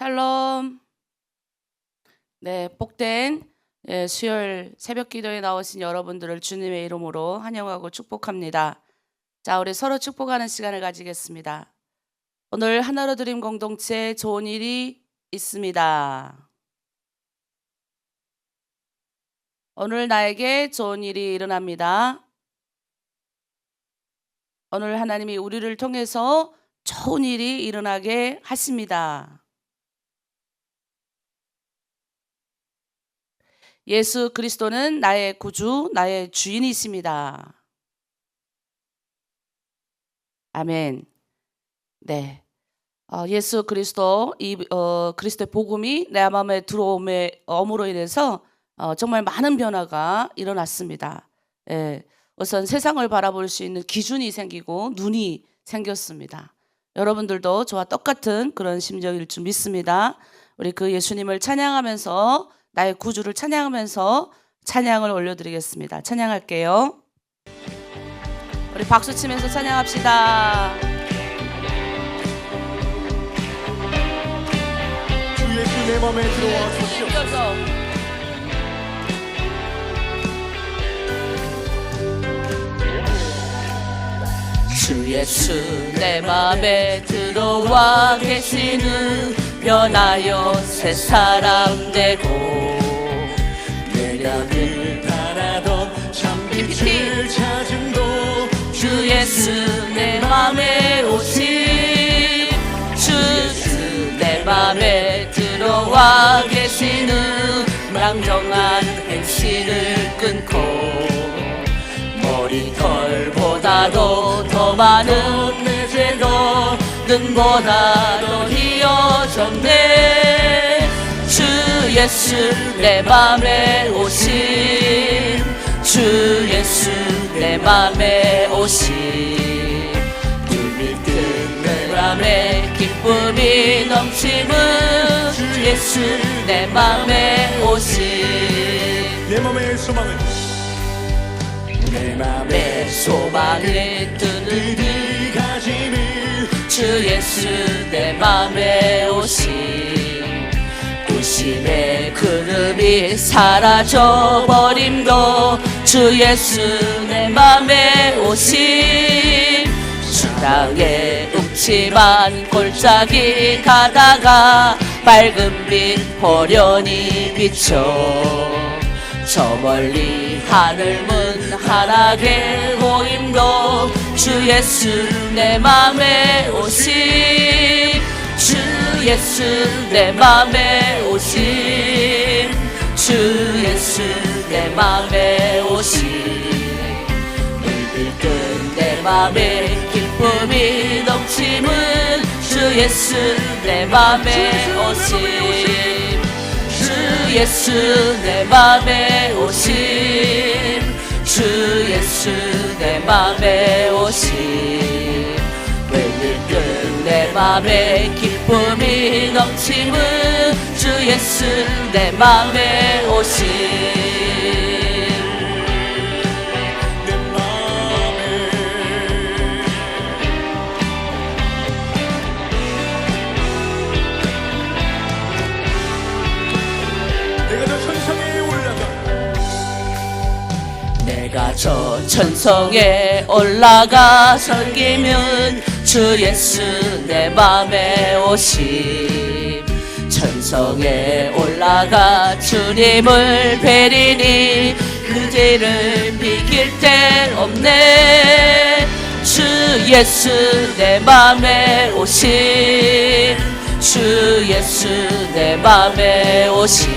샬롬. 네, 복된 수요일 새벽 기도에 나오신 여러분들을 주님의 이름으로 환영하고 축복합니다. 자, 우리 서로 축복하는 시간을 가지겠습니다. 오늘 하나로 드림 공동체 좋은 일이 있습니다. 오늘 나에게 좋은 일이 일어납니다. 오늘 하나님이 우리를 통해서 좋은 일이 일어나게 하십니다. 예수 그리스도는 나의 구주, 나의 주인이십니다. 아멘. 네. 예수 그리스도, 그리스도의 복음이 내 마음에 들어옴으로 인해서 정말 많은 변화가 일어났습니다. 예. 우선 세상을 바라볼 수 있는 기준이 생기고 눈이 생겼습니다. 여러분들도 저와 똑같은 그런 심정일 줄 믿습니다. 우리 그 예수님을 찬양하면서 나의 구주를 찬양하면서 찬양을 올려드리겠습니다. 찬양할게요. 우리 박수 치면서 찬양합시다. 주 예수 내 맘에 들어와 주시옵소서. 주 예수 내 맘에 들어와 계시는 변하여 새 사람 되고 내가 늘 바라던 참 빛을 찾음도 주 예수 내 맘에 오신 주 예수 내 맘에 들어와 계시는 낭정한 행실을 끊고 머리털보다도 더 많은 내 죄도 눈보다도 희어졌네. 주 예수 내 맘에 오신 주 예수 내 맘에 오신 눈빛은 내 맘에 기쁨이 넘치는 주 예수 내 맘에 오신 내 맘의 소망을 내 맘에 소망을 뜨는 가지는 주 예수 내 맘에 오신 의심의 그름이 사라져버림도 주 예수 내 맘에 오신 땅에 음침한 골짜기 가다가 밝은 빛 호련히 비춰 저 멀리 하늘 문 하나게 보임도 주 예수 내 맘에 오신 주 예수 내 맘에 오신 주 예수 내 맘에 오신 물들뜬 내 맘에 기쁨이 넘치는 주 예수 내 맘에 오신 주 예수 내 맘에 오신 주 예수 내 맘에 오신 물들뜬 내 맘에 기쁨이 넘치는 주 예수 내 맘에 오신 내 맘에 내가 저 천상에 올라가 내가 저 천성에 올라가 섬기면 주 예수 내 맘에 오심 천성에 올라가 주님을 뵈리니 그 죄를 비길 데 없네 주 예수 내 맘에 오심 주 예수 내 맘에 오심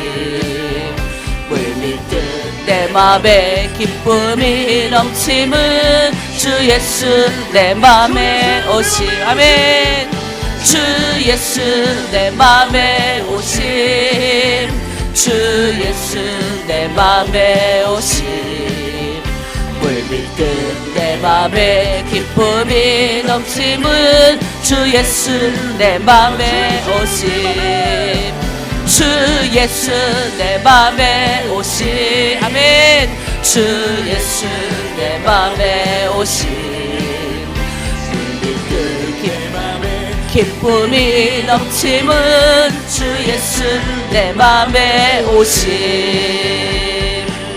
물밀듯 내 맘에 기쁨이 넘치는 주 예수 내 맘에 오심 아멘 주 예수 내 맘에 오심 주 예수 내 맘에 오심 물밀듯 내 맘에 기쁨이 넘치는 주 예수 내 맘에 오심 주 예수 내 맘에 오신 아멘 주 예수 내 맘에 오신 물밀듯 기쁨이 넘치는 주 예수 내 맘에 오심.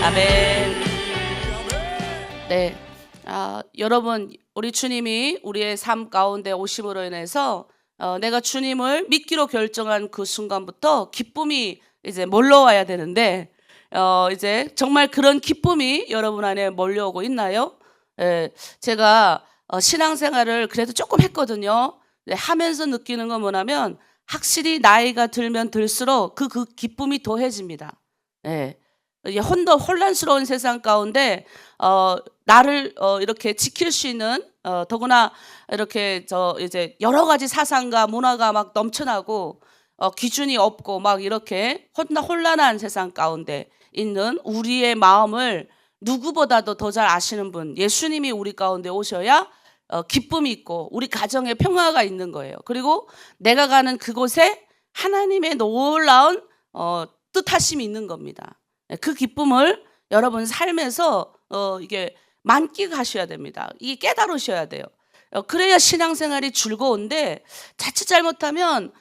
아멘. 네, 여러분, 우리 주님이 우리의 삶 가운데 오심으로 인해서 내가 주님을 믿기로 결정한 그 순간부터 기쁨이 이제 몰려와야 되는데, 이제 정말 그런 기쁨이 여러분 안에 몰려오고 있나요? 제가 신앙생활을 그래도 조금 했거든요. 하면서 느끼는 건 뭐냐면 확실히 나이가 들면 들수록 그 기쁨이 더해집니다. 이게 혼란스러운 세상 가운데 나를 이렇게 지킬 수 있는, 더구나 이렇게 이제 여러 가지 사상과 문화가 막 넘쳐나고 기준이 없고 막 이렇게 혼란한 세상 가운데 있는 우리의 마음을 누구보다도 더 잘 아시는 분, 예수님이 우리 가운데 오셔야 기쁨이 있고 우리 가정에 평화가 있는 거예요. 그리고 내가 가는 그곳에 하나님의 놀라운 뜻하심이 있는 겁니다. 그 기쁨을 여러분 삶에서 이게 만끽하셔야 됩니다. 이게 깨달으셔야 돼요. 그래야 신앙생활이 즐거운데, 자칫 잘못하면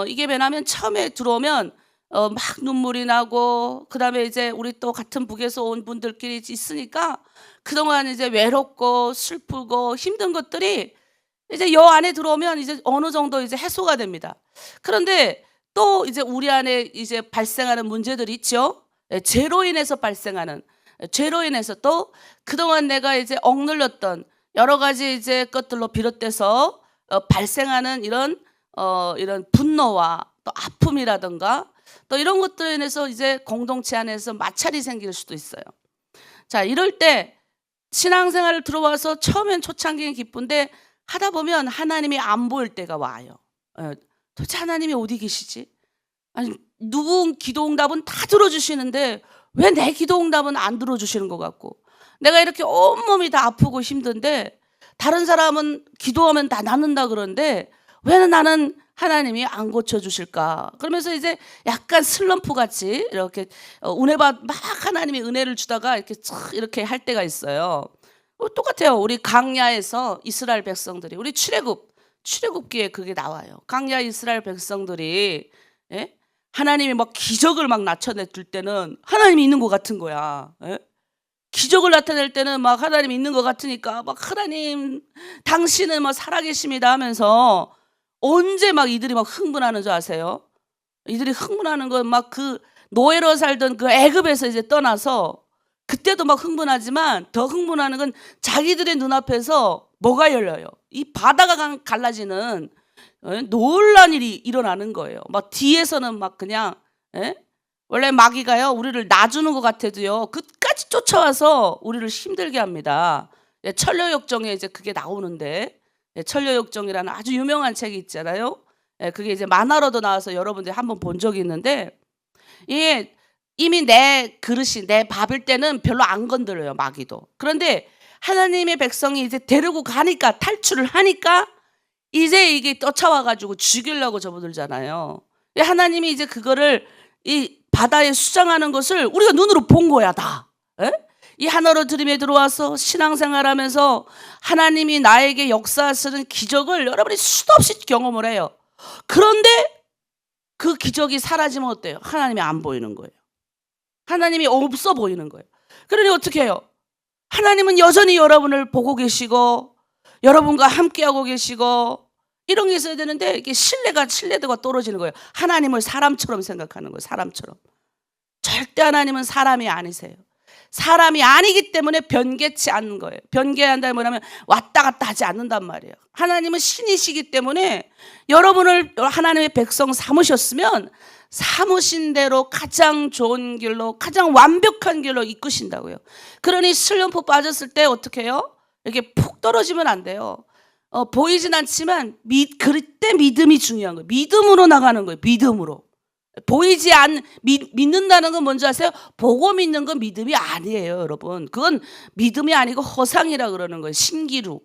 이게 왜냐면 처음에 들어오면 막 눈물이 나고, 그 다음에 이제 우리 또 같은 북에서 온 분들끼리 있으니까 그동안 이제 외롭고 슬프고 힘든 것들이 이제 여 안에 들어오면 이제 어느 정도 이제 해소가 됩니다. 그런데 또 이제 우리 안에 이제 발생하는 문제들이 있죠. 죄로 인해서 발생하는, 죄로 인해서 또 그동안 내가 이제 억눌렸던 여러 가지 이제 것들로 비롯돼서 발생하는 이런 분노와 또 아픔이라든가 또 이런 것들로 인해서 이제 공동체 안에서 마찰이 생길 수도 있어요. 자, 이럴 때 신앙생활을 들어와서 처음엔 초창기는 기쁜데 하다 보면 하나님이 안 보일 때가 와요. 도대체 하나님이 어디 계시지? 아니, 누구 기도응답은 다 들어주시는데 왜 내 기도응답은 안 들어주시는 것 같고, 내가 이렇게 온몸이 다 아프고 힘든데 다른 사람은 기도하면 다 낫는다 그러는데 왜 나는 하나님이 안 고쳐주실까? 그러면서 이제 약간 슬럼프 같이 이렇게 은혜받 막 하나님이 은혜를 주다가 이렇게 할 때가 있어요. 똑같아요. 우리 강야에서 이스라엘 백성들이, 우리 출애굽기에 그게 나와요. 강야 이스라엘 백성들이 하나님이 막 기적을 막 나타내줄 때는 하나님이 있는 것 같은 거야. 기적을 나타낼 때는 막 하나님이 있는 것 같으니까 막 하나님 당신은 막 살아계십니다 하면서 언제 막 이들이 막 흥분하는 줄 아세요? 이들이 흥분하는 건 막 그 노예로 살던 그 애굽에서 이제 떠나서 그때도 막 흥분하지만 더 흥분하는 건 자기들의 눈앞에서 뭐가 열려요? 이 바다가 갈라지는 놀라운 일이 일어나는 거예요. 막 뒤에서는 막 그냥 원래 마귀가요 우리를 놔주는 것 같아도요 끝까지 쫓아와서 우리를 힘들게 합니다. 천녀역정에 이제 그게 나오는데, 천녀역정이라는 아주 유명한 책이 있잖아요. 그게 이제 만화로도 나와서 여러분들이 한번 본 적이 있는데, 이게 이미 내 그릇이 내 밥일 때는 별로 안 건드려요, 마귀도. 그런데 하나님의 백성이 이제 데리고 가니까, 탈출을 하니까 이제 이게 쫓아와가지고 죽이려고 접어들잖아요. 하나님이 이제 그거를 이 바다에 수장하는 것을 우리가 눈으로 본 거야, 다. 이 하나로 들임에 들어와서 신앙생활하면서 하나님이 나에게 역사하시는 기적을 여러분이 수도 없이 경험을 해요. 그런데 그 기적이 사라지면 어때요? 하나님이 안 보이는 거예요. 하나님이 없어 보이는 거예요. 그러니 어떻게 해요? 하나님은 여전히 여러분을 보고 계시고 여러분과 함께하고 계시고 이런 게 있어야 되는데, 이게 신뢰도가 떨어지는 거예요. 하나님을 사람처럼 생각하는 거예요. 사람처럼. 절대 하나님은 사람이 아니세요. 사람이 아니기 때문에 변개치 않는 거예요. 변개한다면 뭐냐면 왔다 갔다 하지 않는단 말이에요. 하나님은 신이시기 때문에 여러분을 하나님의 백성 삼으셨으면 삼으신 대로 가장 좋은 길로, 가장 완벽한 길로 이끄신다고요. 그러니 슬럼프 빠졌을 때 어떻게 해요? 이렇게 푹 떨어지면 안 돼요. 보이진 않지만 그때 믿음이 중요한 거예요. 믿음으로 나가는 거예요. 믿음으로. 믿는다는 건 뭔지 아세요? 보고 믿는 건 믿음이 아니에요, 여러분. 그건 믿음이 아니고 허상이라 그러는 거예요. 신기루.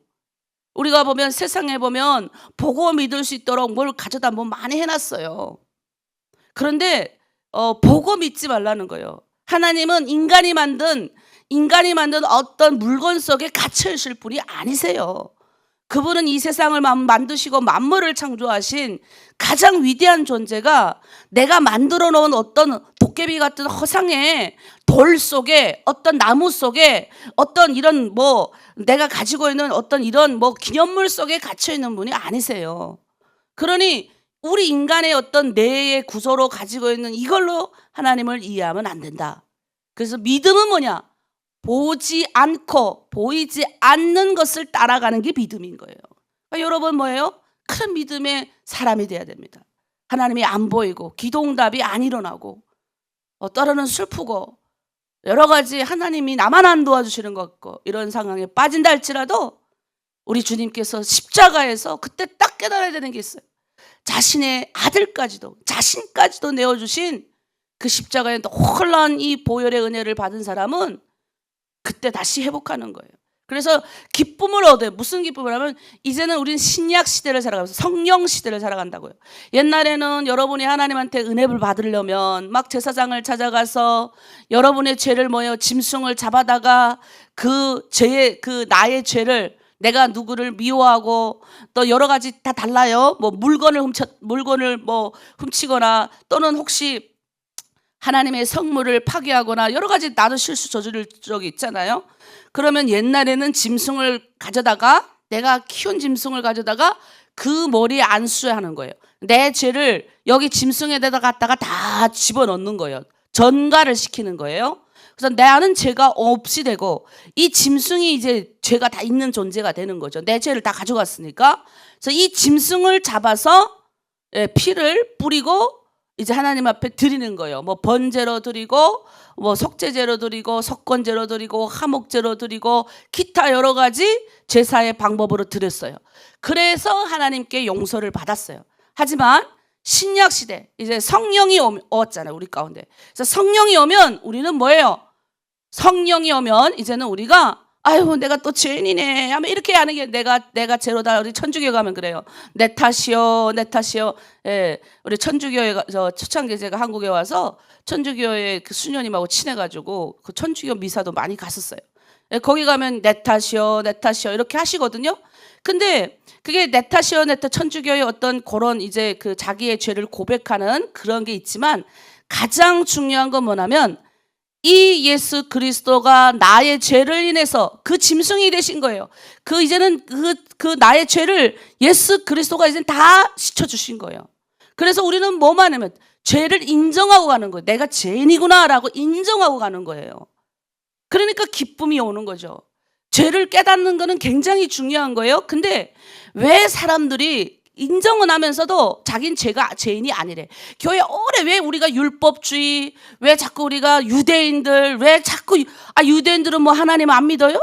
우리가 보면 세상에 보면 보고 믿을 수 있도록 뭘 가져다 뭐 많이 해놨어요. 그런데 보고 믿지 말라는 거예요. 하나님은 인간이 만든 어떤 물건 속에 갇혀 있을 분이 아니세요. 그분은 이 세상을 만드시고 만물을 창조하신 가장 위대한 존재가 내가 만들어 놓은 어떤 도깨비 같은 허상의 돌 속에 어떤 나무 속에 어떤 이런 뭐 내가 가지고 있는 어떤 이런 뭐 기념물 속에 갇혀 있는 분이 아니세요. 그러니 우리 인간의 어떤 뇌의 구조로 가지고 있는 이걸로 하나님을 이해하면 안 된다. 그래서 믿음은 뭐냐? 보지 않고 보이지 않는 것을 따라가는 게 믿음인 거예요. 그러니까 여러분 뭐예요? 큰 믿음의 사람이 돼야 됩니다. 하나님이 안 보이고 기도응답이 안 일어나고 떨어는 슬프고 여러 가지 하나님이 나만 안 도와주시는 것 같고 이런 상황에 빠진다 할지라도 우리 주님께서 십자가에서 그때 딱 깨달아야 되는 게 있어요. 자신의 아들까지도 자신까지도 내어주신 그 십자가에 놀라운 이 보혈의 은혜를 받은 사람은 그때 다시 회복하는 거예요. 그래서 기쁨을 얻어요. 무슨 기쁨을 하면 이제는 우리는 신약 시대를 살아가면서 성령 시대를 살아간다고요. 옛날에는 여러분이 하나님한테 은혜를 받으려면 막 제사장을 찾아가서 여러분의 죄를 짐승을 잡아다가 그 나의 죄를 내가 누구를 미워하고 또 여러 가지 다 달라요. 뭐 물건을 훔치거나 또는 혹시 하나님의 성물을 파괴하거나 여러 가지 나도 실수 저지를 적이 있잖아요. 그러면 옛날에는 짐승을 가져다가 내가 키운 짐승을 가져다가 그 머리에 안수하는 거예요. 내 죄를 여기 짐승에다가 갖다가 다 집어넣는 거예요. 전가를 시키는 거예요. 그래서 나는 죄가 없이 되고 이 짐승이 이제 죄가 다 있는 존재가 되는 거죠. 내 죄를 다 가져갔으니까. 그래서 이 짐승을 잡아서 피를 뿌리고 이제 하나님 앞에 드리는 거예요. 뭐 번제로 드리고 뭐 속죄제로 드리고 속건제로 드리고 화목제로 드리고 기타 여러 가지 제사의 방법으로 드렸어요. 그래서 하나님께 용서를 받았어요. 하지만 신약 시대 이제 성령이 왔잖아요. 우리 가운데. 그래서 성령이 오면 우리는 뭐예요? 성령이 오면 이제는 우리가 아유 내가 또 죄인이네 하면 이렇게 하는 게 내가 죄로다. 우리 천주교 가면 그래요. 내 탓이요 내 탓이요. 예, 우리 천주교에 초창기 제가 한국에 와서 천주교의 그 수녀님하고 친해가지고 그 천주교 미사도 많이 갔었어요. 예, 거기 가면 내 탓이요 내 탓이요 이렇게 하시거든요. 근데 그게 내 탓이요 내 탓 천주교의 어떤 그런 이제 그 자기의 죄를 고백하는 그런 게 있지만 가장 중요한 건 뭐냐면 이 예수 그리스도가 나의 죄를 인해서 그 짐승이 되신 거예요. 그 이제는 그 나의 죄를 예수 그리스도가 이제 다 씻어주신 거예요. 그래서 우리는 뭐만 하면 죄를 인정하고 가는 거예요. 내가 죄인이구나라고 인정하고 가는 거예요. 그러니까 기쁨이 오는 거죠. 죄를 깨닫는 거는 굉장히 중요한 거예요. 근데 왜 사람들이 인정은 하면서도 자기는 죄인이 아니래. 교회 오래 왜 우리가 율법주의, 왜 자꾸 우리가 유대인들, 왜 자꾸 유대인들은 뭐 하나님 안 믿어요?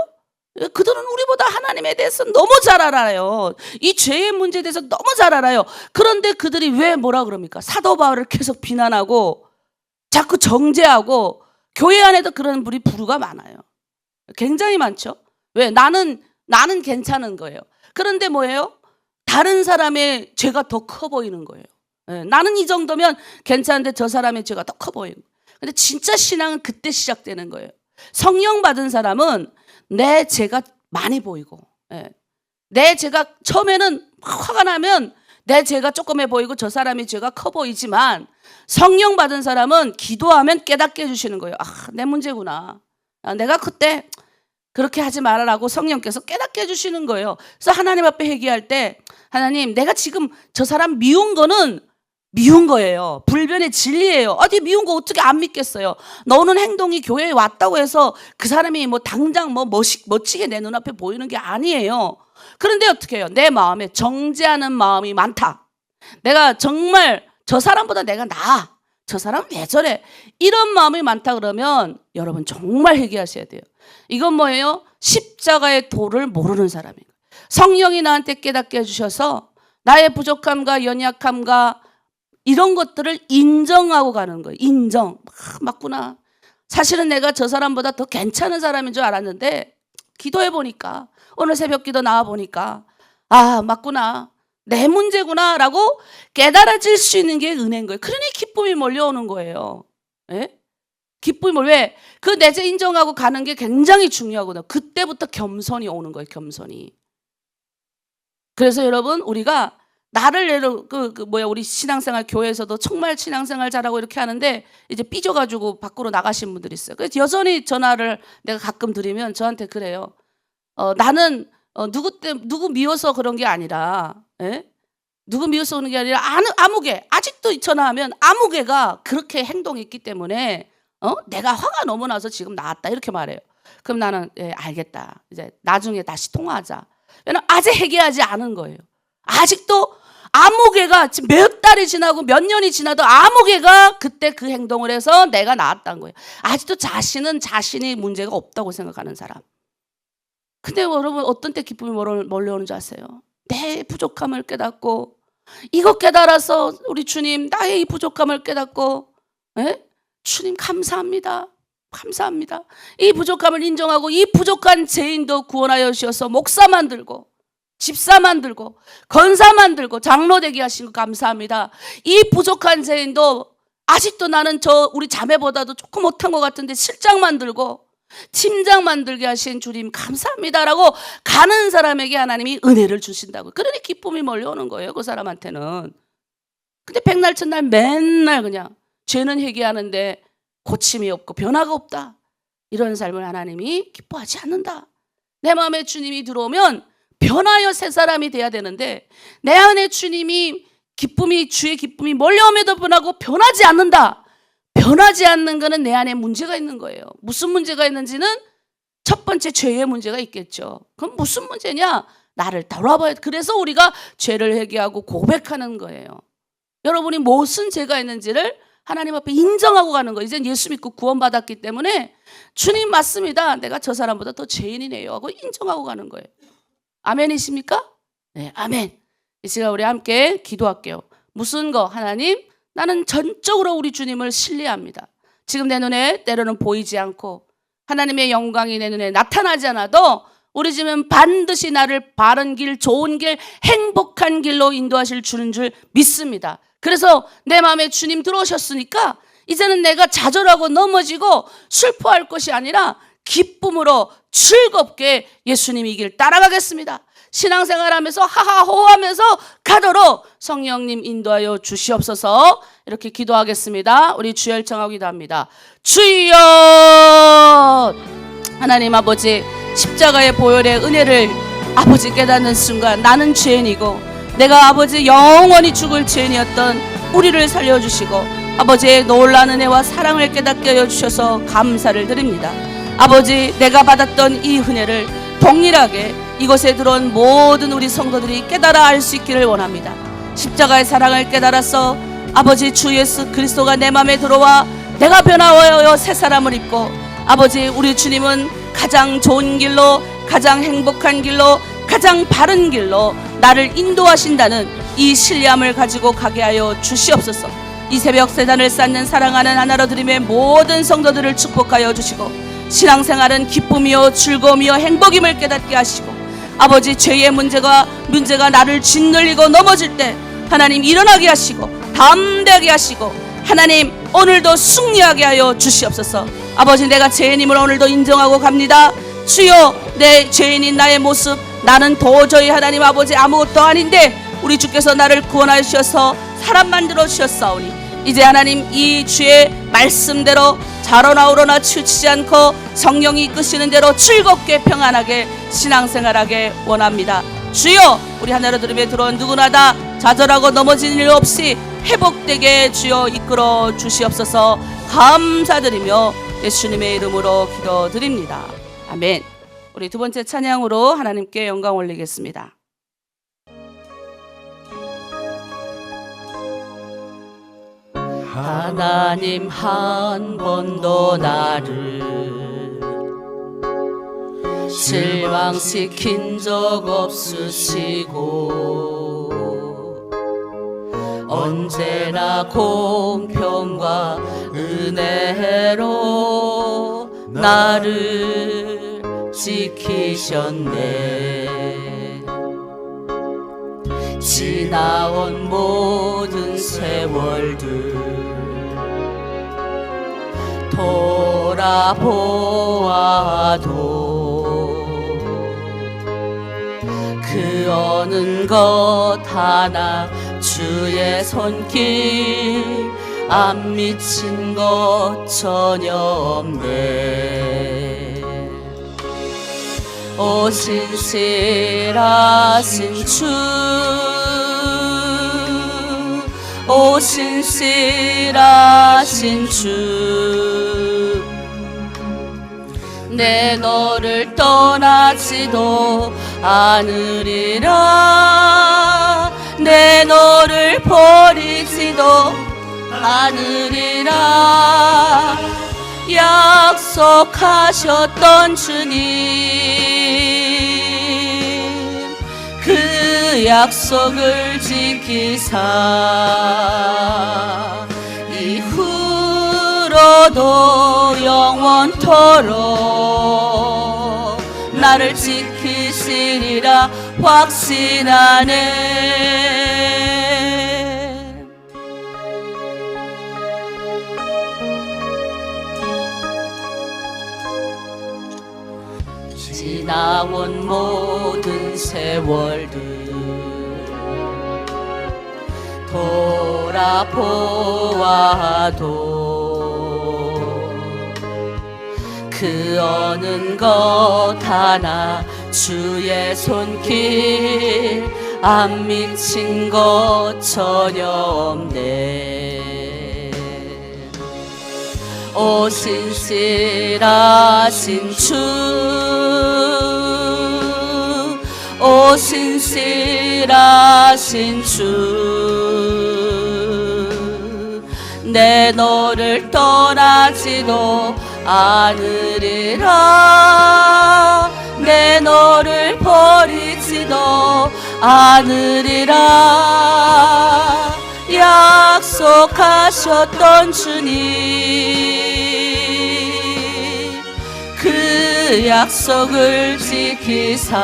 그들은 우리보다 하나님에 대해서 너무 잘 알아요. 이 죄의 문제에 대해서 너무 잘 알아요. 그런데 그들이 왜 뭐라 그럽니까? 사도 바울을 계속 비난하고 자꾸 정죄하고 교회 안에도 그런 분이 부류가 많아요. 굉장히 많죠. 왜? 나는 괜찮은 거예요. 그런데 뭐예요? 다른 사람의 죄가 더 커 보이는 거예요. 네, 나는 이 정도면 괜찮은데 저 사람의 죄가 더 커 보이는 거예요. 근데 진짜 신앙은 그때 시작되는 거예요. 성령 받은 사람은 내 죄가 많이 보이고 내 죄가 처음에는 화가 나면 내 죄가 조그매 보이고 저 사람의 죄가 커 보이지만 성령 받은 사람은 기도하면 깨닫게 해주시는 거예요. 내 문제구나. 내가 그때 그렇게 하지 말아라고 성령께서 깨닫게 해주시는 거예요. 그래서 하나님 앞에 회개할 때 하나님 내가 지금 저 사람 미운 거는 미운 거예요. 불변의 진리예요. 어디 미운 거 어떻게 안 믿겠어요. 너는 행동이 교회에 왔다고 해서 그 사람이 뭐 당장 멋지게 내 눈앞에 보이는 게 아니에요. 그런데 어떻게 해요? 내 마음에 정죄하는 마음이 많다. 내가 정말 저 사람보다 내가 나아. 저 사람 왜 저래? 이런 마음이 많다 그러면 여러분 정말 회개하셔야 돼요. 이건 뭐예요? 십자가의 도를 모르는 사람이에요. 성령이 나한테 깨닫게 해주셔서 나의 부족함과 연약함과 이런 것들을 인정하고 가는 거예요. 인정. 맞구나. 사실은 내가 저 사람보다 더 괜찮은 사람인 줄 알았는데 기도해 보니까 오늘 새벽 기도 나와 보니까 맞구나. 내 문제구나 라고 깨달아질 수 있는 게 은혜인 거예요. 그러니 기쁨이 몰려오는 거예요. 예? 기쁨이 왜? 그 내 죄 인정하고 가는 게 굉장히 중요하거든요. 그때부터 겸손이 오는 거예요. 겸손이. 그래서 여러분 우리가 나를 우리 신앙생활 교회에서도 정말 신앙생활 잘하고 이렇게 하는데 이제 삐져가지고 밖으로 나가신 분들이 있어요. 그래서 여전히 전화를 내가 가끔 드리면 저한테 그래요. 나는 누구 미워서 그런 게 아니라, 예? 누구 미워서 그런 게 아니라 아무개 아직도 전화하면 아무개가 그렇게 행동이 있기 때문에 내가 화가 너무 나서 지금 나왔다 이렇게 말해요. 그럼 나는 예, 알겠다. 이제 나중에 다시 통화하자. 왜냐면 아직 해결하지 않은 거예요. 아직도 아무개가 지금 몇 달이 지나고 몇 년이 지나도 아무개가 그때 그 행동을 해서 내가 나왔다는 거예요. 아직도 자신은 자신이 문제가 없다고 생각하는 사람. 근데 여러분 어떤 때 기쁨이 몰려오는 줄 아세요? 내 부족함을 깨닫고 이거 깨달아서 우리 주님 나의 이 부족함을 깨닫고 예? 주님 감사합니다. 감사합니다. 이 부족함을 인정하고 이 부족한 죄인도 구원하여 주셔서 목사 만들고 집사 만들고 건사 만들고 장로 되게 하신 거 감사합니다. 이 부족한 죄인도 아직도 나는 우리 자매보다도 조금 못한 것 같은데 실장 만들고 팀장 만들게 하신 주님 감사합니다라고 가는 사람에게 하나님이 은혜를 주신다고. 그러니 기쁨이 몰려오는 거예요, 그 사람한테는. 근데 백날 첫날 맨날 그냥 죄는 회개하는데 고침이 없고 변화가 없다. 이런 삶을 하나님이 기뻐하지 않는다. 내 마음에 주님이 들어오면 변하여 새 사람이 돼야 되는데 내 안에 주님이 주의 기쁨이 몰려옴에도 불구하고 변하지 않는다. 변하지 않는 것은 내 안에 문제가 있는 거예요. 무슨 문제가 있는지는 첫 번째 죄의 문제가 있겠죠. 그럼 무슨 문제냐? 나를 돌아봐야 돼. 그래서 우리가 죄를 회개하고 고백하는 거예요. 여러분이 무슨 죄가 있는지를 하나님 앞에 인정하고 가는 거예요. 이제 예수 믿고 구원받았기 때문에 주님 맞습니다. 내가 저 사람보다 더 죄인이네요 하고 인정하고 가는 거예요. 아멘이십니까? 네, 아멘. 이 시간 우리 함께 기도할게요. 무슨 거? 하나님, 나는 전적으로 우리 주님을 신뢰합니다. 지금 내 눈에 때로는 보이지 않고 하나님의 영광이 내 눈에 나타나지 않아도 우리 집은 반드시 나를 바른 길, 좋은 길, 행복한 길로 인도하실 주는 줄 믿습니다. 그래서 내 마음에 주님 들어오셨으니까 이제는 내가 좌절하고 넘어지고 슬퍼할 것이 아니라 기쁨으로 즐겁게 예수님 이 길 따라가겠습니다. 신앙생활하면서 하하호하면서 가도록 성령님 인도하여 주시옵소서. 이렇게 기도하겠습니다. 우리 주여 청하고 기도합니다. 주여, 하나님 아버지, 십자가의 보혈의 은혜를 아버지 깨닫는 순간 나는 죄인이고 내가 아버지 영원히 죽을 죄인이었던 우리를 살려주시고 아버지의 놀라운 은혜와 사랑을 깨닫게 하여 주셔서 감사를 드립니다. 아버지, 내가 받았던 이 은혜를 동일하게 이곳에 들어온 모든 우리 성도들이 깨달아 알 수 있기를 원합니다. 십자가의 사랑을 깨달아서 아버지 주 예수 그리스도가 내 마음에 들어와 내가 변화하여 새 사람을 입고 아버지 우리 주님은 가장 좋은 길로, 가장 행복한 길로, 가장 바른 길로 나를 인도하신다는 이 신뢰함을 가지고 가게 하여 주시옵소서. 이 새벽 세단을 쌓는 사랑하는 하나로 드림의 모든 성도들을 축복하여 주시고 신앙생활은 기쁨이요 즐거움이요 행복임을 깨닫게 하시고 아버지 죄의 문제가 나를 짓눌리고 넘어질 때 하나님 일어나게 하시고 담대하게 하시고 하나님 오늘도 승리하게 하여 주시옵소서. 아버지, 내가 죄인임을 오늘도 인정하고 갑니다. 주여, 내 죄인인 나의 모습, 나는 도저히 하나님 아버지 아무것도 아닌데 우리 주께서 나를 구원하여 주셔서 사람 만들어 주셨사오니 이제 하나님 이 주의 말씀대로 자로나 우로나 치우치지 않고 성령이 이끄시는 대로 즐겁게 평안하게 신앙생활하게 원합니다. 주여, 우리 하나로 들음에 들어온 누구나 다 좌절하고 넘어지는 일 없이 회복되게 주여 이끌어 주시옵소서. 감사드리며 예수님의 이름으로 기도드립니다. 아멘. 우리 두 번째 찬양으로 하나님께 영광 올리겠습니다. 하나님 한 번도 나를 실망시킨 적 없으시고 언제나 공평과 은혜로 나를 지키셨네. 지나온 모든 세월들 돌아보아도 그 어느 것 하나 주의 손길 안 미친 것 전혀 없네. 오 신실하신 주, 오 신실하신 주, 내 너를 떠나지도 않으리라. 내 너를 버리지도 않으리라. 약속하셨던 주님, 그 약속을 지키사 이후로도 영원토록 나를 지키시리라 확신하네. 지나온 모든 세월들 돌아보아도 그 어느 것 하나 주의 손길 안 미친 것 전혀 없네. 오 신실하신 주, 오 신실하신 주, 내 너를 떠나지도 않으리라. 내 너를 버리지도 않으리라. 약속하셨던 주님, 그 약속을 지키사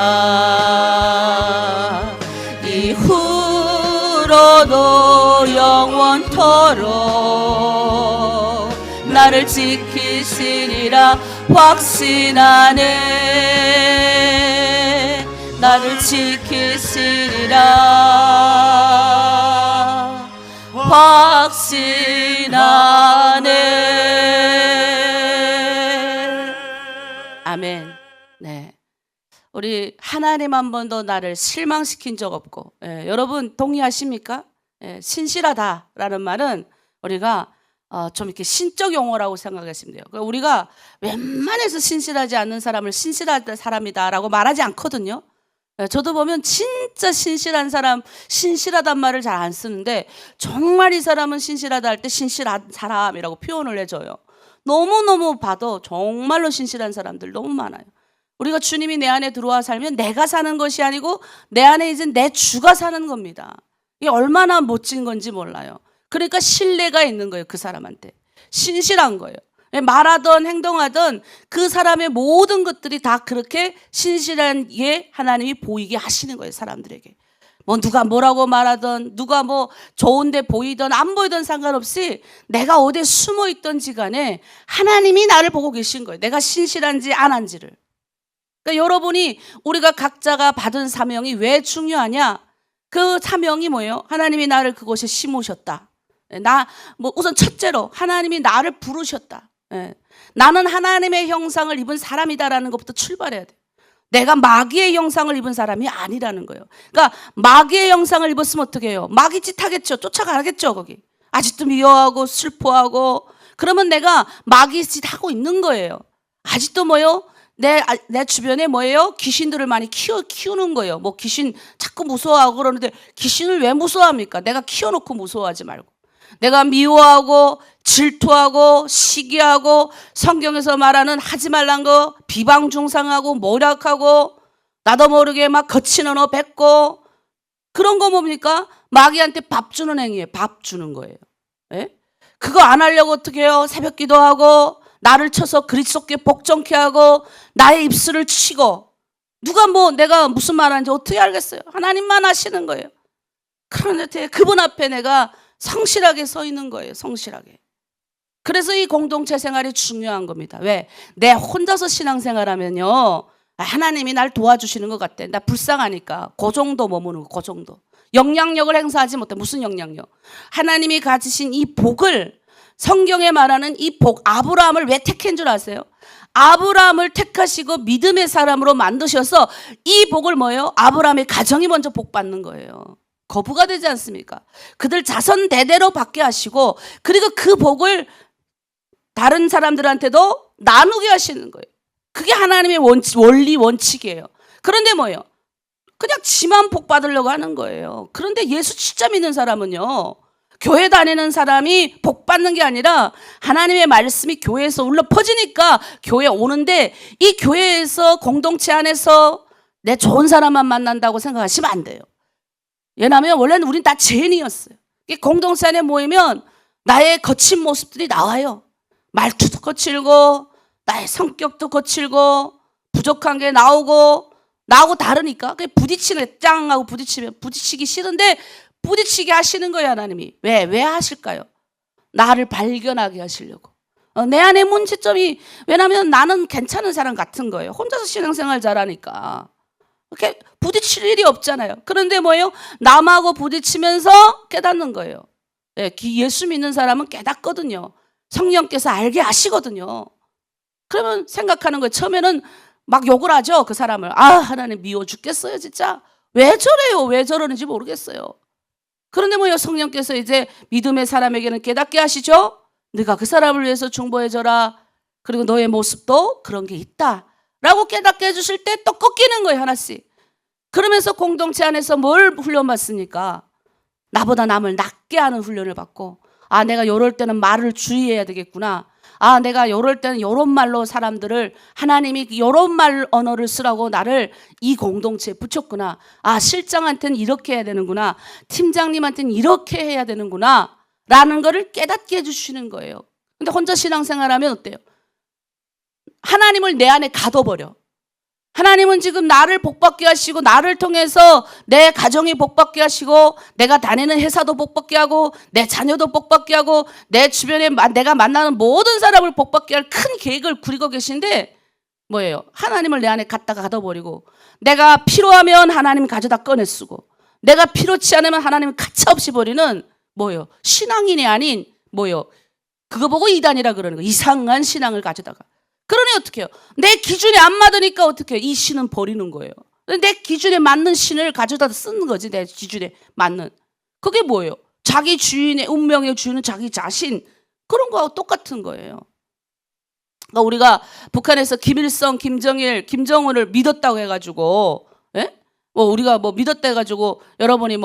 이후로도 영원토록 나를 지키시리라 확신하네. 나를 지키시리라 확신하네. 아멘. 네, 우리 하나님 한 번도 나를 실망시킨 적 없고, 여러분 동의하십니까? 신실하다라는 말은 우리가 좀 이렇게 신적 용어라고 생각하시면 돼요. 그러니까 우리가 웬만해서 신실하지 않는 사람을 신실한 사람이다라고 말하지 않거든요. 저도 보면 진짜 신실한 사람, 신실하단 말을 잘 안 쓰는데 정말 이 사람은 신실하다 할 때 신실한 사람이라고 표현을 해줘요. 너무너무 봐도 정말로 신실한 사람들 너무 많아요. 우리가 주님이 내 안에 들어와 살면 내가 사는 것이 아니고 내 안에 이제 내 주가 사는 겁니다. 이게 얼마나 멋진 건지 몰라요. 그러니까 신뢰가 있는 거예요. 그 사람한테 신실한 거예요. 말하던 행동하던 그 사람의 모든 것들이 다 그렇게 신실한 게 하나님이 보이게 하시는 거예요. 사람들에게 뭐 누가 뭐라고 말하던, 누가 뭐 좋은데 보이던 안 보이던 상관없이 내가 어디에 숨어 있던지 간에 하나님이 나를 보고 계신 거예요. 내가 신실한지 안 한지를. 그러니까 여러분이, 우리가 각자가 받은 사명이 왜 중요하냐? 그 사명이 뭐예요? 하나님이 나를 그곳에 심으셨다. 우선 첫째로 하나님이 나를 부르셨다. 나는 하나님의 형상을 입은 사람이다라는 것부터 출발해야 돼. 내가 마귀의 형상을 입은 사람이 아니라는 거예요. 그러니까 마귀의 형상을 입었으면 어떻게 해요? 마귀 짓 하겠죠. 쫓아가겠죠. 거기 아직도 미워하고 슬퍼하고, 그러면 내가 마귀 짓 하고 있는 거예요. 아직도 뭐예요? 내 주변에 뭐예요? 귀신들을 많이 키우는 거예요. 뭐 귀신 자꾸 무서워하고 그러는데 귀신을 왜 무서워합니까? 내가 키워놓고 무서워하지 말고. 내가 미워하고 질투하고 시기하고 성경에서 말하는 하지 말란 거 비방중상하고 모략하고 나도 모르게 막 거친 언어 뱉고, 그런 거 뭡니까? 마귀한테 밥 주는 행위예요. 밥 주는 거예요. 그거 안 하려고 어떻게 해요? 새벽 기도하고 나를 쳐서 그리스도께 복종케 하고 나의 입술을 치고, 누가 뭐 내가 무슨 말하는지 어떻게 알겠어요? 하나님만 아시는 거예요. 그런데 그분 앞에 내가 성실하게 서 있는 거예요. 성실하게. 그래서 이 공동체 생활이 중요한 겁니다. 왜? 내 혼자서 신앙생활하면요, 하나님이 날 도와주시는 것 같아. 나 불쌍하니까. 그 정도 머무는 거, 그 정도. 영향력을 행사하지 못해. 무슨 영향력? 하나님이 가지신 이 복을, 성경에 말하는 이 복, 아브라함을 왜 택한 줄 아세요? 아브라함을 택하시고 믿음의 사람으로 만드셔서 이 복을 뭐예요? 아브라함의 가정이 먼저 복 받는 거예요. 거부가 되지 않습니까? 그들 자손 대대로 받게 하시고, 그리고 그 복을 다른 사람들한테도 나누게 하시는 거예요. 그게 하나님의 원리, 원칙이에요. 그런데 뭐예요? 그냥 지만 복 받으려고 하는 거예요. 그런데 예수 진짜 믿는 사람은요, 교회 다니는 사람이 복 받는 게 아니라 하나님의 말씀이 교회에서 울려 퍼지니까 교회에 오는데, 이 교회에서 공동체 안에서 내 좋은 사람만 만난다고 생각하시면 안 돼요. 왜냐하면 원래는 우린 다 죄인이었어요. 공동체 안에 모이면 나의 거친 모습들이 나와요. 말투도 거칠고 나의 성격도 거칠고 부족한 게 나오고 다르니까 부딪히는, 짱 하고 부딪히면 부딪히기 싫은데 부딪히게 하시는 거예요. 하나님이 왜 하실까요? 나를 발견하게 하시려고. 내 안에 문제점이, 왜냐하면 나는 괜찮은 사람 같은 거예요. 혼자서 신앙생활 잘하니까 이렇게 부딪힐 일이 없잖아요. 그런데 뭐예요? 남하고 부딪히면서 깨닫는 거예요. 예수 믿는 사람은 깨닫거든요. 성령께서 알게 하시거든요. 그러면 생각하는 거예요. 처음에는 막 욕을 하죠. 그 사람을. 하나님 미워 죽겠어요 진짜. 왜 저래요? 왜 저러는지 모르겠어요. 그런데 뭐예요? 성령께서 이제 믿음의 사람에게는 깨닫게 하시죠. 네가 그 사람을 위해서 중보해줘라. 그리고 너의 모습도 그런 게 있다 라고 깨닫게 해주실 때 또 꺾이는 거예요. 하나씩. 그러면서 공동체 안에서 뭘 훈련받습니까? 나보다 남을 낮게 하는 훈련을 받고, 내가 요럴 때는 말을 주의해야 되겠구나. 내가 요럴 때는 요런 말로 사람들을, 하나님이 요런 말 언어를 쓰라고 나를 이 공동체에 붙였구나. 실장한테는 이렇게 해야 되는구나. 팀장님한테는 이렇게 해야 되는구나 라는 거를 깨닫게 해주시는 거예요. 근데 혼자 신앙생활하면 어때요? 하나님을 내 안에 가둬버려. 하나님은 지금 나를 복받게 하시고, 나를 통해서 내 가정이 복받게 하시고, 내가 다니는 회사도 복받게 하고, 내 자녀도 복받게 하고, 내 주변에 내가 만나는 모든 사람을 복받게 할 큰 계획을 꾸리고 계신데 뭐예요? 하나님을 내 안에 갖다가 가둬버리고, 내가 필요하면 하나님 가져다 꺼내 쓰고, 내가 필요치 않으면 하나님을 가차없이 버리는 뭐예요? 신앙인이 아닌 뭐예요? 그거 보고 이단이라 그러는 거예요. 이상한 신앙을 가져다가. 그러니 어떻게 해요? 내 기준에 안 맞으니까 어떻게 해요? 이 신은 버리는 거예요. 내 기준에 맞는 신을 가져다 쓰는 거지. 내 기준에 맞는. 그게 뭐예요? 자기 주인의 운명의 주인은 자기 자신. 그런 거하고 똑같은 거예요. 그러니까 우리가 북한에서 김일성, 김정일, 김정은을 믿었다고 해가지고, 우리가 믿었다 해가지고 여러분이